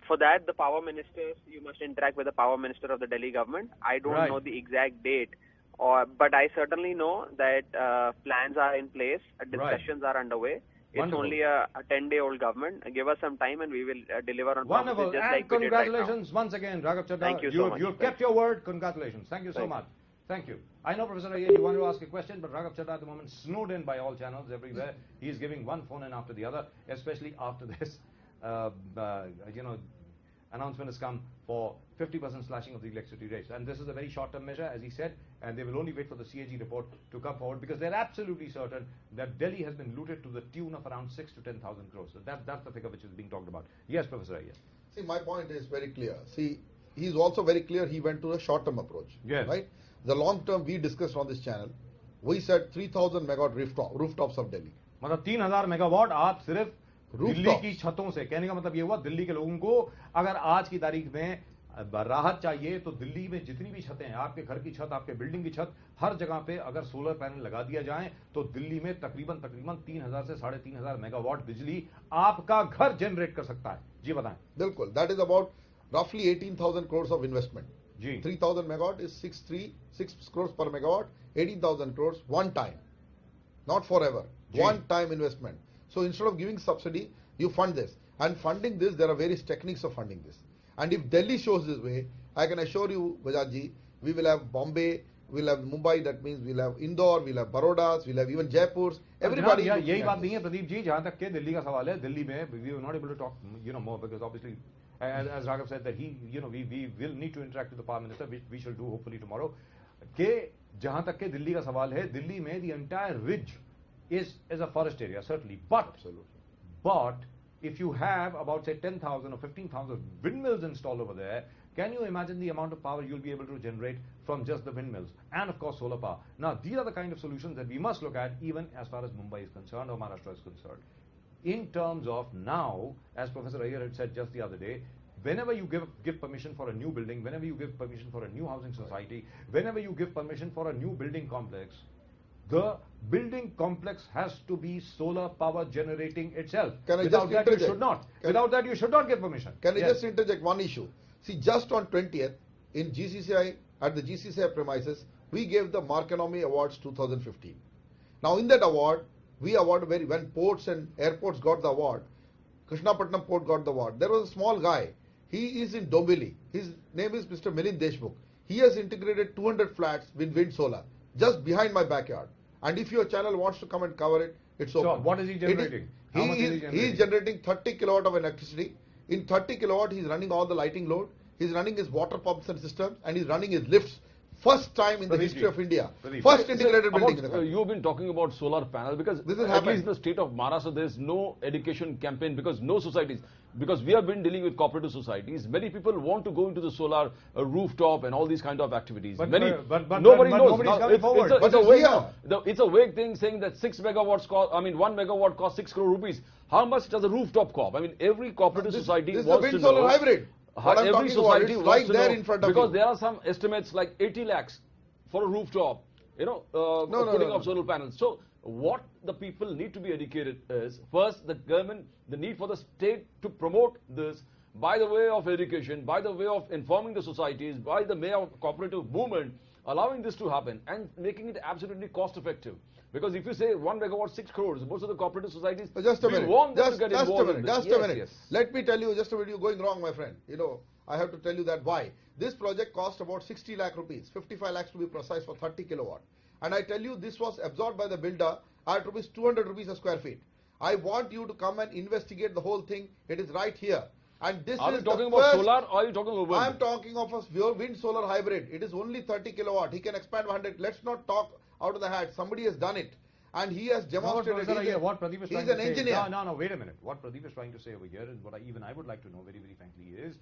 For that, the power ministers, you must interact with the power minister of the Delhi government. I don't know the exact date, but I certainly know that plans are in place, discussions are underway. It's only a 10-day-old government. Give us some time and we will deliver on wonderful. promises just And like we did right now. congratulations once again, Raghav Chadha. Thank you so much. You've kept your word. Congratulations. Thank you so much. Thank you. I know, Professor Iyer, you want to ask a question, but Raghav Chadha at the moment snowed in by all channels everywhere. He is giving one phone in after the other, especially after this, announcement has come for 50% slashing of the electricity rates. And this is a very short-term measure, as he said, and they will only wait for the CAG report to come forward because they're absolutely certain that Delhi has been looted to the tune of around 6,000 to 10,000 crores. So that's the figure which is being talked about. Yes, Professor Iyer. See, my point is very clear. See, he's also very clear he went to a short-term approach. Yes. Right? The long-term we discussed on this channel, we said 3,000 megawatt rooftops of Delhi. मतलब 3,000 megawatt आप सिर्फ दिल्ली की छतों से, कहने का मतलब ये हुआ दिल्ली के लोगों को अगर आज की तारीख में राहत चाहिए तो दिल्ली में जितनी भी छतें हैं, आपके घर की छत, आपके बिल्डिंग की छत, हर जगह पे अगर सोलर पैनल लगा दिया जाए तो दिल्ली में तकरीबन 3,000 से 3,500 मेगावाट बिजली आपका घर जनरेट कर सकता है. जी बताएं. बिल्कुल. That is about roughly 18,000 crores of investment. Ji. 3,000 megawatt is 6 crores per megawatt, 18,000 crores one time, not forever. One time investment. So instead of giving subsidy, you fund this. And funding this, there are various techniques of funding this. And if Delhi shows this way, I can assure you, Bajaj, we will have Bombay, we'll have Mumbai, that means we'll have Indore, we'll have Barodas, we'll have even Jaipurs. Everybody. यही बात नहीं है प्रदीप जी, जहां तक के दिल्ली का सवाल है, दिल्ली में we were not able to talk, more because obviously, as Raghav said that we will need to interact with the Power Minister, which we shall do hopefully tomorrow. के जहां तक के दिल्ली का सवाल है, दिल्ली में the entire ridge is a forest area certainly, but if you have about say 10,000 or 15,000 windmills installed over there, can you imagine the amount of power you'll be able to generate from just the windmills and of course solar power? Now these are the kind of solutions that we must look at even as far as Mumbai is concerned or Maharashtra is concerned. In terms of now, as Professor Iyer had said just the other day, whenever you give permission for a new building, whenever you give permission for a new housing society, whenever you give permission for a new building complex, the building complex has to be solar power generating itself. Without that you should not. Without that you should not give permission. Can I just interject one issue? See, just on 20th, in GCCI, at the GCCI premises, we gave the Marconomy Awards 2015. Now in that award, we awarded when ports and airports got the award, Krishnapatnam port got the award. There was a small guy. He is in Dombivli. His name is Mr. Milind Deshmukh. He has integrated 200 flats with wind solar just behind my backyard. And if your channel wants to come and cover it, it's open. So what is he generating? How much is he generating? He is generating 30 kilowatt of electricity. In 30 kilowatt, he is running all the lighting load. He is running his water pumps and systems, and he is running his lifts. First time in the history of India. First integrated building in the country. You've been talking about solar panel because this is at least in the state of Maharashtra there is no education campaign because no societies, because we have been dealing with cooperative societies. Many people want to go into the solar rooftop and all these kind of activities. But nobody knows. Now, it's a vague thing saying that 1 megawatt costs 6 crore rupees. How much does a rooftop cost? I mean, every cooperative society wants to know. This is a wind solar hybrid. Every society wants right to there know, in front of because you. there are some estimates like 80 lakhs for a rooftop, putting up solar panels. So what the people need to be educated is, first, the government, the need for the state to promote this by the way of education, by the way of informing the societies, by the way of cooperative movement, allowing this to happen and making it absolutely cost effective. Because if you say 1 megawatt 6 crores, most of the cooperative societies just a minute. want them to get involved. Just a minute. Let me tell you, just a minute, you're going wrong, my friend. I have to tell you that why. This project cost about 60 lakh rupees, 55 lakhs to be precise, for 30 kilowatt. And I tell you, this was absorbed by the builder at 200 rupees a square feet. I want you to come and investigate the whole thing. It is right here. And this are is you talking about solar or are you talking about wind? I am talking of a wind solar hybrid. It is only 30 kilowatt. He can expand 100. Let's not talk out of the hat. Somebody has done it. And he has demonstrated. What Pradeep is trying to say. He's an engineer. No, wait a minute. What Pradeep is trying to say over here, and what I would like to know very, very frankly is,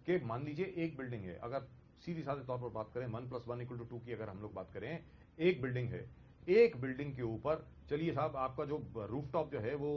कि मान लीजिए एक building है, अगर सीधी साधे तौर पर बात करें 1 + 1 = 2 की अगर हम लोग बात करें, एक बिल्डिंग है, एक बिल्डिंग के ऊपर चलिए साहब आपका जो रूफटॉप जो है वो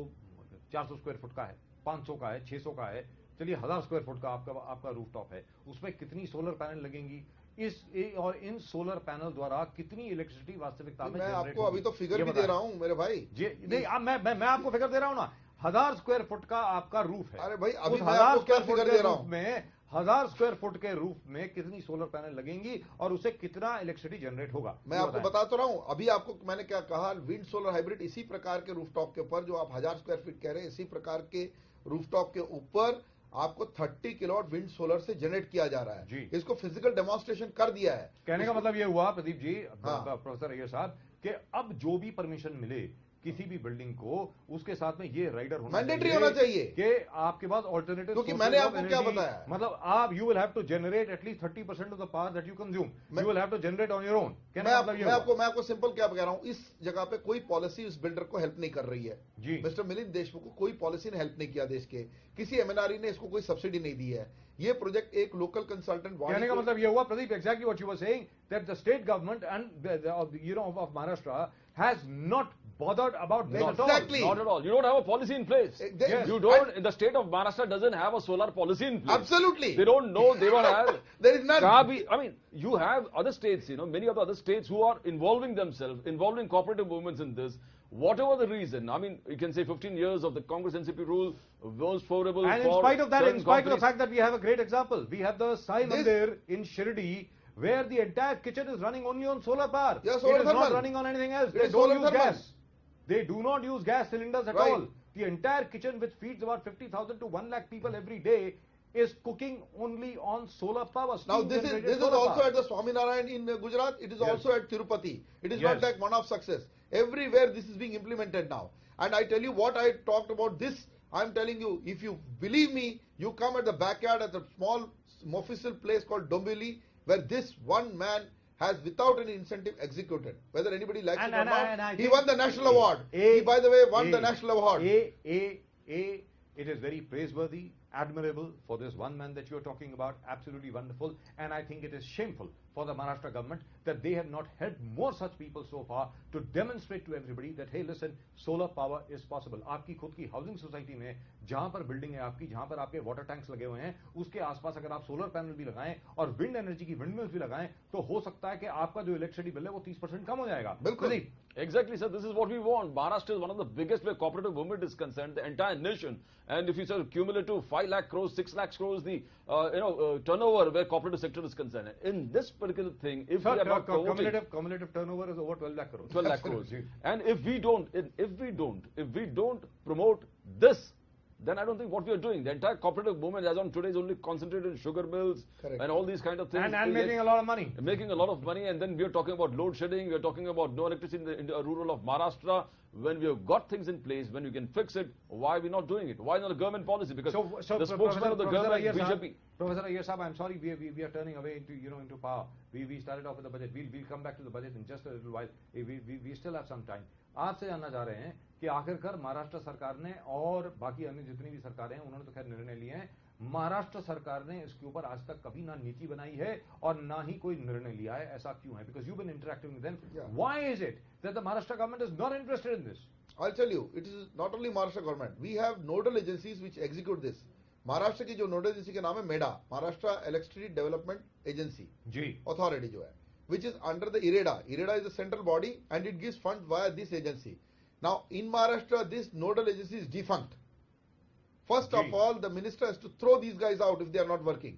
400 स्क्वायर फुट का है, 500 का है, 600 का है, चलिए 1000 स्क्वायर फुट का आपका रूफटॉप है, उसमें कितनी सोलर पैनल लगेंगी? और इन सोलर पैनल द्वारा कितनी इलेक्ट्रिसिटी वास्तविकता में मैं आपको अभी तो फिगर भी दे रहा हूं मेरे भाई जी नहीं मैं आपको फिगर दे रहा हूं ना 1000 स्क्वायर फुट का आपका रूफ है अरे भाई अभी मैं आपको क्या फिगर दे रहा हूं में 1000 स्क्वायर फुट के रूफ में कितनी सोलर पैनल लगेंगी और उससे कितना इलेक्ट्रिसिटी जनरेट होगा मैं आपको बता तो रहा हूं अभी आपको मैंने क्या कहा विंड सोलर हाइब्रिड इसी प्रकार के रूफटॉप के ऊपर जो आप 1000 स्क्वायर फीट कह रहे हैं इसी प्रकार के रूफटॉप के ऊपर आपको 30 किलोवाट विंड सोलर से जनरेट किया जा रहा है जी। इसको फिजिकल डेमोन्स्ट्रेशन कर दिया है कहने का मतलब ये हुआ प्रदीप जी प्रोफेसर अय्यर साहब कि अब जो भी परमिशन मिले किसी भी बिल्डिंग को उसके साथ में ये राइडर होना मैंडेटरी होना चाहिए कि आपके पास ऑल्टरनेटिव क्योंकि मैंने आपको क्या बताया मतलब आप you will have to generate at least 30% of the power that you consume you will have to generate on your own मैं आपको सिंपल क्या कह रहा हूं इस जगह पे कोई पॉलिसी उस बिल्डर को हेल्प नहीं कर रही है जी मिस्टर मिलिंद देशमुख को कोई पॉलिसी ने हेल्प नहीं किया देश के किसी एमएनआरई ने इसको कोई सब्सिडी नहीं दी है ये प्रोजेक्ट एक लोकल कंसल्टेंट कहने का मतलब ये हुआ Pradeep exactly what you were saying that the state government and you know of Maharashtra has not bothered about this exactly. Not at all. You don't have a policy in place. Yes. You don't. The state of Maharashtra doesn't have a solar policy in place. Absolutely. They don't know. They don't have. There is none. I mean, you have other states. You know, many of the other states who are involving themselves, involving cooperative movements in this. Whatever the reason, I mean, you can say 15 years of the Congress NCP rule was favorable. And in spite of that, in spite of the fact that we have a great example, we have the Sai Mandir in Shirdi, where the entire kitchen is running only on solar power. Yeah, solar it is not running on anything else. They don't use gas. They do not use gas cylinders at all. The entire kitchen, which feeds about 50,000 to 1 lakh people every day, is cooking only on solar power. Now this is also at the Swaminarayan in Gujarat. It is also at Tirupati. It is not like one-off success. Everywhere this is being implemented now. And I tell you what I talked about this. I am telling you, if you believe me, you come at the backyard at a small official place called Dombivli, where this one man has, without any incentive, executed. Whether anybody likes it or not, he won the national award. He, by the way, won the national award. It is very praiseworthy, admirable for this one man that you are talking about. Absolutely wonderful. And I think it is shameful for the Maharashtra government that they have not helped more such people so far to demonstrate to everybody that, hey, listen, solar power is possible. आपकी खुद की housing society में जहां पर building है आपकी, जहां पर आपके वाटर टैंक्स लगे हुए हैं, उसके आसपास अगर आप सोलर पैनल भी लगाएं और विंड एनर्जी की विंडमिल्स भी लगाएं, तो हो सकता है कि आपका जो इलेक्ट्रिसिटी बिल है वो 30% कम हो जाएगा. बिल्कुल. Exactly, sir. This is what we want. Maharashtra is one of the biggest where cooperative movement is concerned, the entire nation. And if you say cumulative 5 lakh crores, 6 lakh crores, the turnover where cooperative sector is concerned. In this particular thing, if we are not cumulative turnover is over 12 lakh crores. 12 lakh crores. And if we don't promote this, then I don't think what we are doing. The entire cooperative movement as on today is only concentrated in sugar mills and all these kind of things. And making a lot of money. Making a lot of money, and then we are talking about load shedding, we are talking about no electricity in the rural of Maharashtra. When we have got things in place, when we can fix it, why are we not doing it? Why not a government policy? Because the spokesman of the government, BJP. Professor Iyer Sahab, I'm sorry, we are turning away into power. We started off with the budget. We'll come back to the budget in just a little while. We still have some time. आपसे जानना चाह रहे हैं कि आखिरकार महाराष्ट्र सरकार ने और बाकी अन्य जितनी भी सरकारें हैं उन्होंने तो खैर निर्णय लिए हैं, महाराष्ट्र सरकार ने इसके ऊपर आज तक कभी ना नीति बनाई है और ना ही कोई निर्णय लिया है. ऐसा क्यों है? Because you've been interacting with them. Why is it that the Maharashtra government is not interested in this? I'll tell you, it is not only Maharashtra government. We have nodal agencies which execute this. Maharashtra की जो nodal agency के नाम है मेडा, Maharashtra electricity development agency जी authority जो है, which is under the IREDA. IREDA is the central body and it gives funds via this agency. Now in Maharashtra this nodal agency is defunct. First of all, the minister has to throw these guys out if they are not working.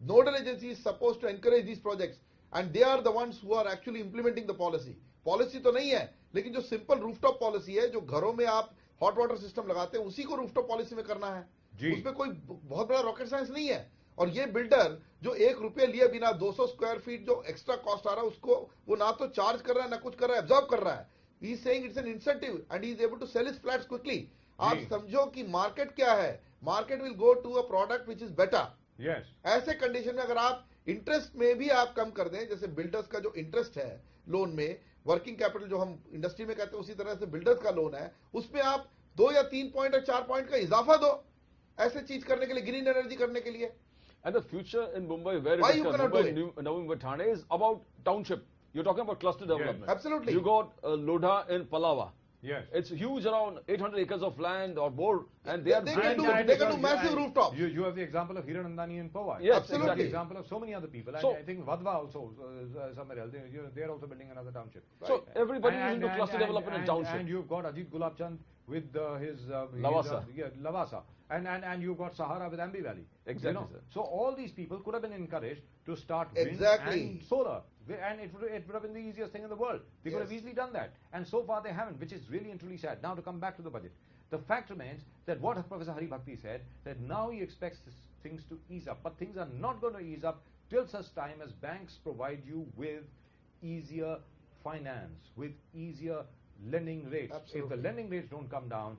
Nodal agency is supposed to encourage these projects and they are the ones who are actually implementing the policy. Policy तो नहीं है, लेकिन जो simple rooftop policy है, जो घरों में आप hot water system लगाते हैं, उसी को rooftop policy में करना है. उसमें कोई बहुत बड़ा रॉकेट साइंस नहीं है. और ये बिल्डर जो 1 रुपये लिए बिना 200 स्क्वायर फीट जो एक्स्ट्रा कॉस्ट आ रहा है उसको वो ना तो चार्ज कर रहा है ना कुछ कर रहा है, एब्जॉर्ब कर रहा है. He is saying it's an incentive and he is able to sell his flats quickly. आप समझो कि मार्केट क्या है. Market will go to a product which is better. Yes, ऐसे कंडीशन में अगर आप इंटरेस्ट में भी आप कम कर दें, जैसे बिल्डर्स का जो इंटरेस्ट है लोन में, वर्किंग कैपिटल जो हम इंडस्ट्री में कहते हैं उसी तरह से बिल्डर्स का लोन है, उसमें आप 2 या 3 पॉइंट और 4 पॉइंट का इजाफा दो ऐसे चीज करने के लिए, ग्रीन एनर्जी करने के लिए. And the future in Mumbai, where it is Navi Mumbai Thane, is about township. You're talking about cluster development. Absolutely. You got Lodha in Palava. Yes. It's huge, around 800 acres of land or more, and they can do massive rooftops. You have the example of Hiran Andani in Powai. Yes, absolutely. You have the example of so many other people. So, I think Vadva also, somewhere else, they are also building another township. So everybody is into cluster development and township. And you've got Ajit Gulabchand with his Lavasa. Lavasa. And you've got Sahara with Ambi Valley. Exactly, sir. So all these people could have been encouraged to start wind Exactly. and solar. And it would have been the easiest thing in the world. They could have easily done that. And so far they haven't, which is really and truly sad. Now to come back to the budget. The fact remains that what Professor Hari Bhakti said, that now he expects things to ease up. But things are not going to ease up till such time as banks provide you with easier finance, with easier lending rates. Absolutely. If the lending rates don't come down,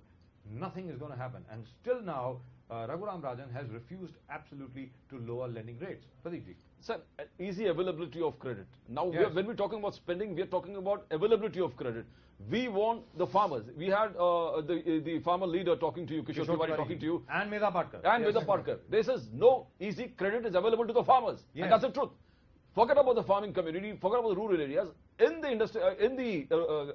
nothing is going to happen. And still now, Raghuram Rajan has refused absolutely to lower lending rates. Pradeep ji. Sir, easy availability of credit. Now, Yes. when we're talking about spending, we are talking about availability of credit. We want the farmers. We had the farmer leader talking to you, Kishore Tiwari talking to you, And Medha Patkar. and Yes. Medha Patkar. They says no easy credit is available to the farmers, Yes. and that's the truth. Forget about the farming community. Forget about the rural areas. In the industry,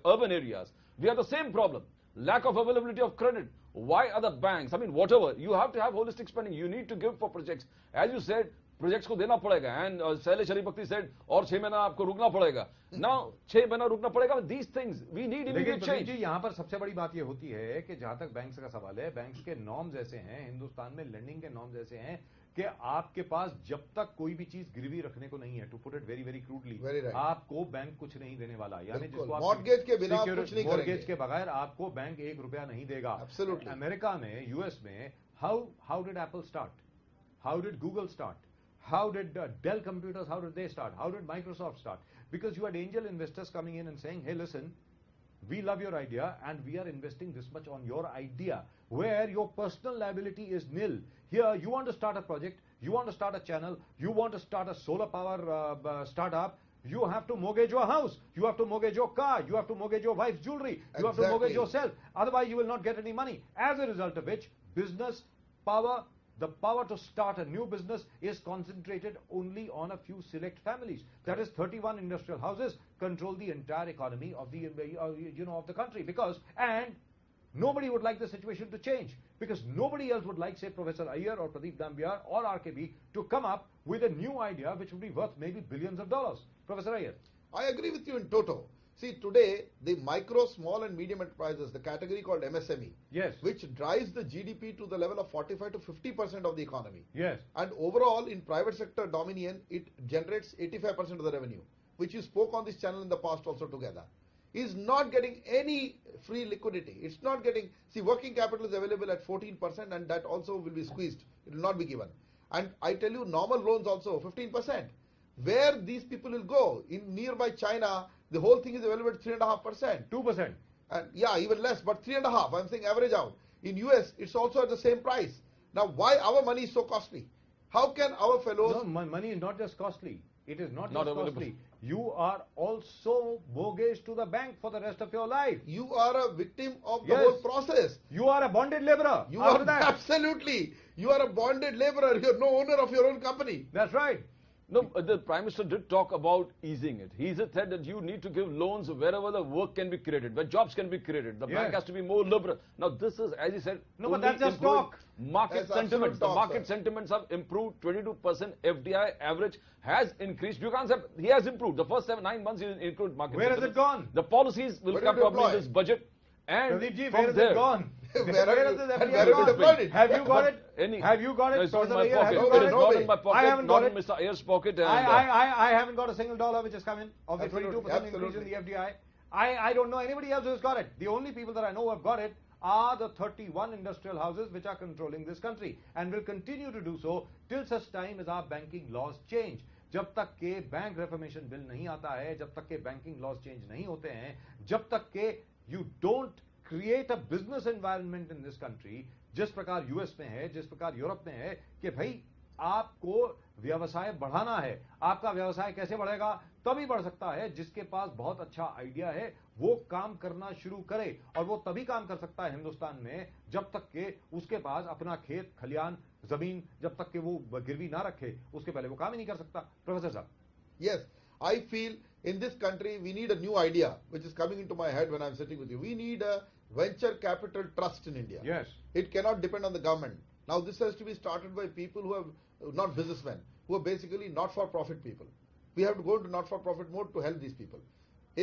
urban areas, we have the same problem. Lack of availability of credit. Why are the banks? I mean, whatever. You have to have holistic spending. You need to give for projects. As you said, projects को देना पड़ेगा. And Shailesh Hari Bhakti said, और 6 महीना आपको रुकना पड़ेगा. Now, 6 महीना रुकना पड़ेगा. These things, we need immediate लेकिन change. जी यहाँ पर सबसे बड़ी बात ये होती है कि जहां तक बैंक्स का सवाल है, बैंक्स के नॉर्म्स ऐसे हैं, हिंदुस्तान में लेंडिंग के नॉर्म्स ऐसे हैं कि आपके पास जब तक कोई भी चीज गिरवी रखने को नहीं है, to put it very very crudely, Very right. आपको बैंक कुछ नहीं देने वाला. यानी बिल्कुल. जिसको आप Mortgage के बिना आप कुछ नहीं mortgage करेंगे. के बगैर आपको बैंक 1 रुपया नहीं देगा. Absolutely. अमेरिका में, यूएस में, how did Apple start? How did Google start? How did Dell Computers, how did they start? How did Microsoft start? Because you had angel investors coming in and saying, hey, listen, we love your idea and we are investing this much on your idea, where your personal liability is nil. Here, you want to start a project, you want to start a channel, you want to start a solar power startup, you have to mortgage your house, you have to mortgage your car, you have to mortgage your wife's jewelry, you have to mortgage Exactly. yourself. Otherwise, you will not get any money. As a result of which, business power, the power to start a new business is concentrated only on a few select families. That is 31 industrial houses control the entire economy of the of the country, and nobody would like the situation to change, because nobody else would like, say, Professor Iyer or Pradeep Dambiar or RKB to come up with a new idea which would be worth maybe billions of dollars. Professor Iyer. I agree with you in toto. See, today, the micro, small and medium enterprises, the category called MSME, Yes. which drives the GDP to the level of 45 to 50% of the economy. Yes. And overall, in private sector dominion, it generates 85% of the revenue, which you spoke on this channel in the past also together, is not getting any free liquidity. It's not getting, see, working capital is available at 14%, and that also will be squeezed. It will not be given. And I tell you, normal loans also 15%. Where these people will go? In nearby China, the whole thing is available at 3.5%. 2%. And yeah, even less, but 3.5%. I'm saying average out. In US, it's also at the same price. Now, why our money is so costly? How can our fellows? No, money is not just costly. It is not Not just available. costly. You are also mortgaged to the bank for the rest of your life. You are a victim of the Yes. whole process. You are a bonded laborer. You After are that. absolutely. You are a bonded laborer. You're no owner of your own company. That's right. No, the Prime Minister did talk about easing it. He said that you need to give loans wherever the work can be created, where jobs can be created. The Yes. bank has to be more liberal. Now, this is, as he said, No, but only that's just improving talk. Market That's sentiments. absolute The talk, market sir. sentiments have improved. 22% FDI average has increased. You can't say he has improved. The first 9 months he improved market Where has sentiments. it gone? The policies will Where come did it probably in deploy? this budget. And Pradeep ji, from where has there, it gone? Where Where have has you- the and FDI where have you gone? deployed it? Have you got it? Any- Have you got No, it? it's not in my Professor Iyer, pocket. have you It's got No, it? no not way. in my pocket. I haven't not got in it. Mr. Ayer's pocket. And, I haven't got a single dollar which has come in of the Absolutely, 22% increase in absolutely. the FDI. I don't know anybody else who has got it. The only people that I know who have got it are the 31 industrial houses which are controlling this country, and will continue to do so till such time as our banking laws change. जब तक के bank reformation bill नहीं आता है, जब तक के banking laws change नहीं होते हैं, जब तक के you don't create a business environment in this country, जिस प्रकार यूएस में है, जिस प्रकार यूरोप में है, कि भाई आपको व्यवसाय बढ़ाना है, आपका व्यवसाय कैसे बढ़ेगा? तभी बढ़ सकता है जिसके पास बहुत अच्छा आइडिया है, वो काम करना शुरू करे, और वो तभी काम कर सकता है हिंदुस्तान में जब तक के उसके पास अपना खेत खलियान जमीन जब तक के वो गिरवी ना रखे, उसके पहले वो काम ही नहीं कर सकता. प्रोफेसर साहब. Yes, I feel in this country we need a new idea, which is coming into my head when I'm sitting with you. We need a venture capital trust in India. Yes. It cannot depend on the government. Now this has to be started by people who have, not businessmen, who are basically not-for-profit people. We have to go into not-for-profit mode to help these people.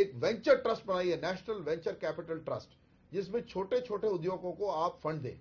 एक venture trust बनाइए, national venture capital trust, जिसमें छोटे छोटे उद्योगों को आप fund दें.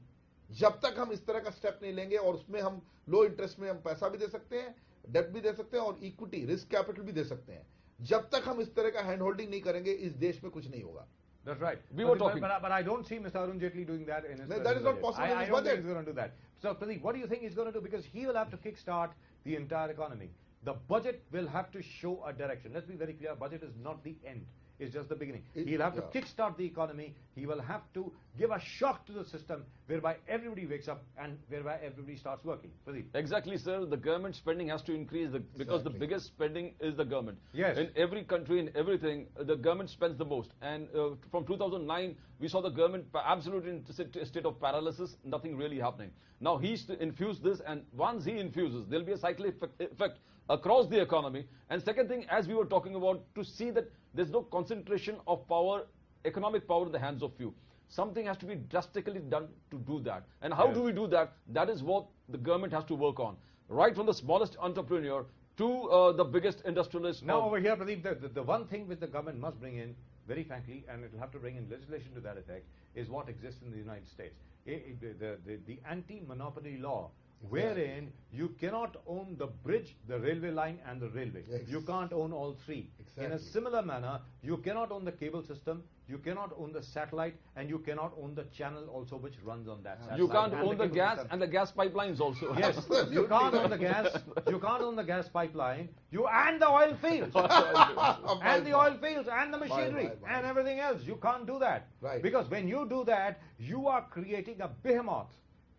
जब तक हम इस तरह का स्टेप नहीं लेंगे और उसमें हम लो इंटरेस्ट में हम पैसा भी दे सकते हैं, डेट भी दे सकते हैं और इक्विटी रिस्क कैपिटल भी दे सकते हैं, जब तक हम इस तरह का हैंड होल्डिंग नहीं करेंगे इस देश में कुछ नहीं होगा. That's right. We were talking. But I don't see Mr. Arun Jaitley doing that in his No, that is not possible in I his don't budget. think he's going to do that. So, Pradeep, what do you think he's going to do? Because he will have to kickstart the entire economy. The budget will have to show a direction. Let's be very clear, budget is not the end. It's just the beginning. He'll have to kickstart the economy. He will have to give a shock to the system whereby everybody wakes up and whereby everybody starts working. Pradeep. Exactly, sir. The government spending has to increase because the biggest spending is the government. Yes. In every country, in everything, the government spends the most. And from 2009, we saw the government absolutely in a state of paralysis, nothing really happening. Now he's to infuse this, and once he infuses, there'll be a cyclic effect across the economy. And second thing, as we were talking about, to see that there's no concentration of power, economic power in the hands of few. Something has to be drastically done to do that. And how do we do that? That is what the government has to work on. Right from the smallest entrepreneur to the biggest industrialist. Now over here, Pradeep, the one thing which the government must bring in, very frankly, and it will have to bring in legislation to that effect, is what exists in the United States. The anti-monopoly law, wherein you cannot own the bridge, the railway line and the railway. Yes. You can't own all three. Exactly. In a similar manner, you cannot own the cable system, you cannot own the satellite, and you cannot own the channel also which runs on that satellite. You can't and own the cable gas system. and the gas pipelines also. Yes, you can't own the gas, you can't own the gas pipeline, and the oil fields, and the oil fields, and the machinery, and everything else. You can't do that. Right. Because when you do that, you are creating a behemoth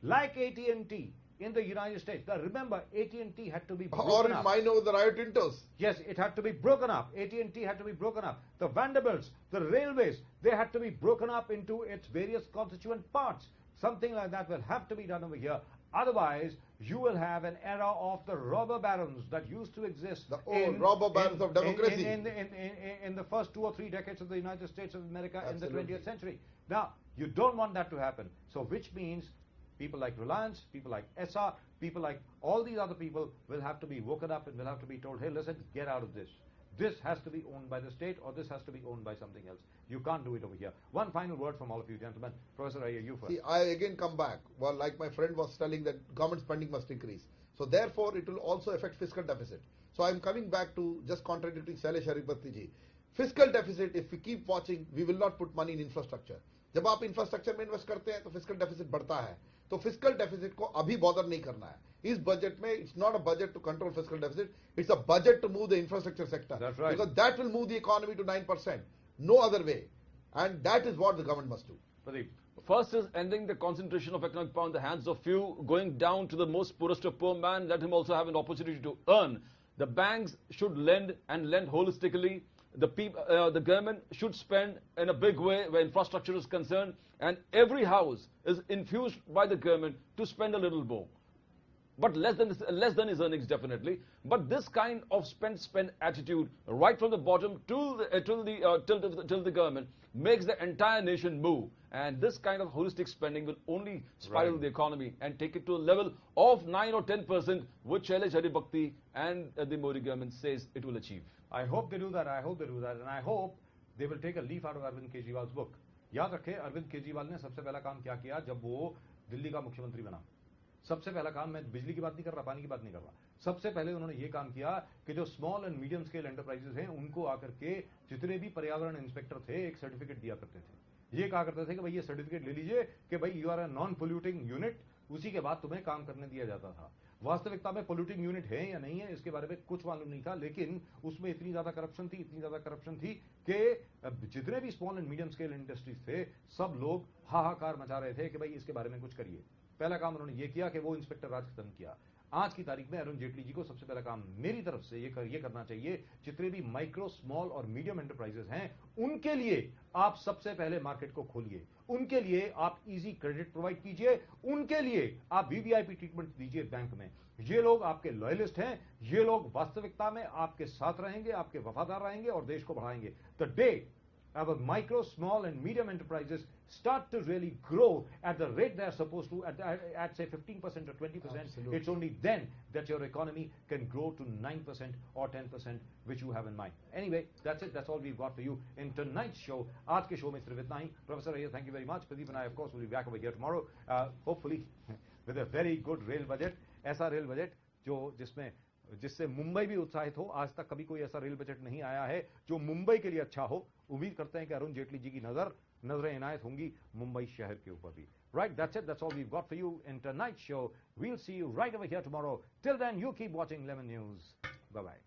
like AT&T in the United States. Now remember, AT&T had to be broken Or in up. mine over the Rio Tintos. Yes, it had to be broken up. AT&T had to be broken up. The Vanderbilts, the railways, they had to be broken up into its various constituent parts. Something like that will have to be done over here. Otherwise, you will have an era of the robber barons that used to exist. The old robber barons of democracy. In the first 2 or 3 decades of the United States of America in the 20th century. Now, you don't want that to happen. So, which means people like Reliance, people like SR, people like all these other people will have to be woken up and will have to be told, hey, listen, get out of this. This has to be owned by the state or this has to be owned by something else. You can't do it over here. One final word from all of you gentlemen. Professor Iyer, you first. See, I again come back. Well, like my friend was telling that government spending must increase. So therefore, it will also affect fiscal deficit. So I'm coming back to just contradicting Shailesh Haripati ji. Fiscal deficit, if we keep watching, we will not put money in infrastructure. जब आप infrastructure में invest करते हैं तो fiscal deficit बढ़ता है. तो fiscal deficit को अभी बॉदर नहीं करना है. इस बजट में it's not a budget to control fiscal deficit, it's a budget to move the infrastructure sector. That's right. Because that will move the economy to 9%. No other way. And that is what the government must do. Pradeep. First is ending the concentration of economic power in the hands of few, going down to the most poorest of poor man, let him also have an opportunity to earn. The banks should lend and lend holistically. The government should spend in a big way where infrastructure is concerned, and every house is infused by the government to spend a little more. But less than his earnings, definitely. But this kind of spend attitude, right from the bottom till the government, makes the entire nation move. And this kind of holistic spending will only spiral the economy and take it to a level of 9 or 10%, which Shailesh Haripati and the Modi government says it will achieve. I hope they do that. I hope they do that. And I hope they will take a leaf out of Arvind Kejriwal's book. याद रखें, अरविंद केजरीवाल ने सबसे पहला काम क्या किया जब वो दिल्ली का मुख्यमंत्री बना. सबसे पहला काम, मैं बिजली की बात नहीं कर रहा, पानी की बात नहीं कर रहा, सबसे पहले उन्होंने ये काम किया कि जो small and medium scale enterprises हैं उनको आकर के जितने भी पर्यावरण इंस्पेक्टर थे एक सर्टिफिकेट दिया करते थे. ये कहा करते थे कि भाई ये सर्टिफिकेट ले लीजिए कि भाई you are a non polluting unit, उसी के बाद तुम्हें काम करने दिया जाता था. वास्तविकता में पोल्यूटिंग यूनिट है या नहीं है इसके बारे में कुछ मालूम नहीं था, लेकिन उसमें इतनी ज्यादा करप्शन थी कि जितने भी small and medium scale industries थे सब लोग हाहाकार मचा रहे थे कि भाई इसके बारे में कुछ करिए. पहला काम उन्होंने ये किया कि वो इंस्पेक्टर राज खत्म किया. आज की तारीख में अरुण जेटली जी को सबसे पहला काम मेरी तरफ से ये करना चाहिए, जितने भी माइक्रो, स्मॉल और मीडियम एंटरप्राइजेस हैं, उनके लिए आप सबसे पहले मार्केट को खोलिए, उनके लिए आप इजी क्रेडिट प्रोवाइड कीजिए, उनके लिए आप वीवीआईपी ट्रीटमेंट दीजिए बैंक में। ये लोग आपके लॉयलिस्ट हैं, ये लोग वास्तविकता में आपके साथ रहेंगे, आपके वफादार रहेंगे और देश को बढ़ाएंगे। The day our micro, small and medium enterprises start to really grow at the rate they are supposed to, at say 15% or 20%, Absolutely. it's only then that your economy can grow to 9% or 10%, which you have in mind. Anyway, that's it. That's all we've got for you in tonight's show. आज के show में सिर्फ इतना ही। Professor Iyer, thank you very much. Pradeep and I, of course, will be back over here tomorrow, hopefully with a very good rail budget. ऐसा rail budget जिससे मुंबई भी उत्साहित हो। आज तक कभी कोई ऐसा रेल बजट नहीं आया है जो मुंबई के लिए अच्छा हो। उम्मीद करते हैं कि अरुण जेटली जी की नजरें इनायत होंगी मुंबई शहर के ऊपर भी। Right, that's it. That's all we've got for you in tonight's show. We'll see you right over here tomorrow. Till then, you keep watching Lemon News. Bye-bye.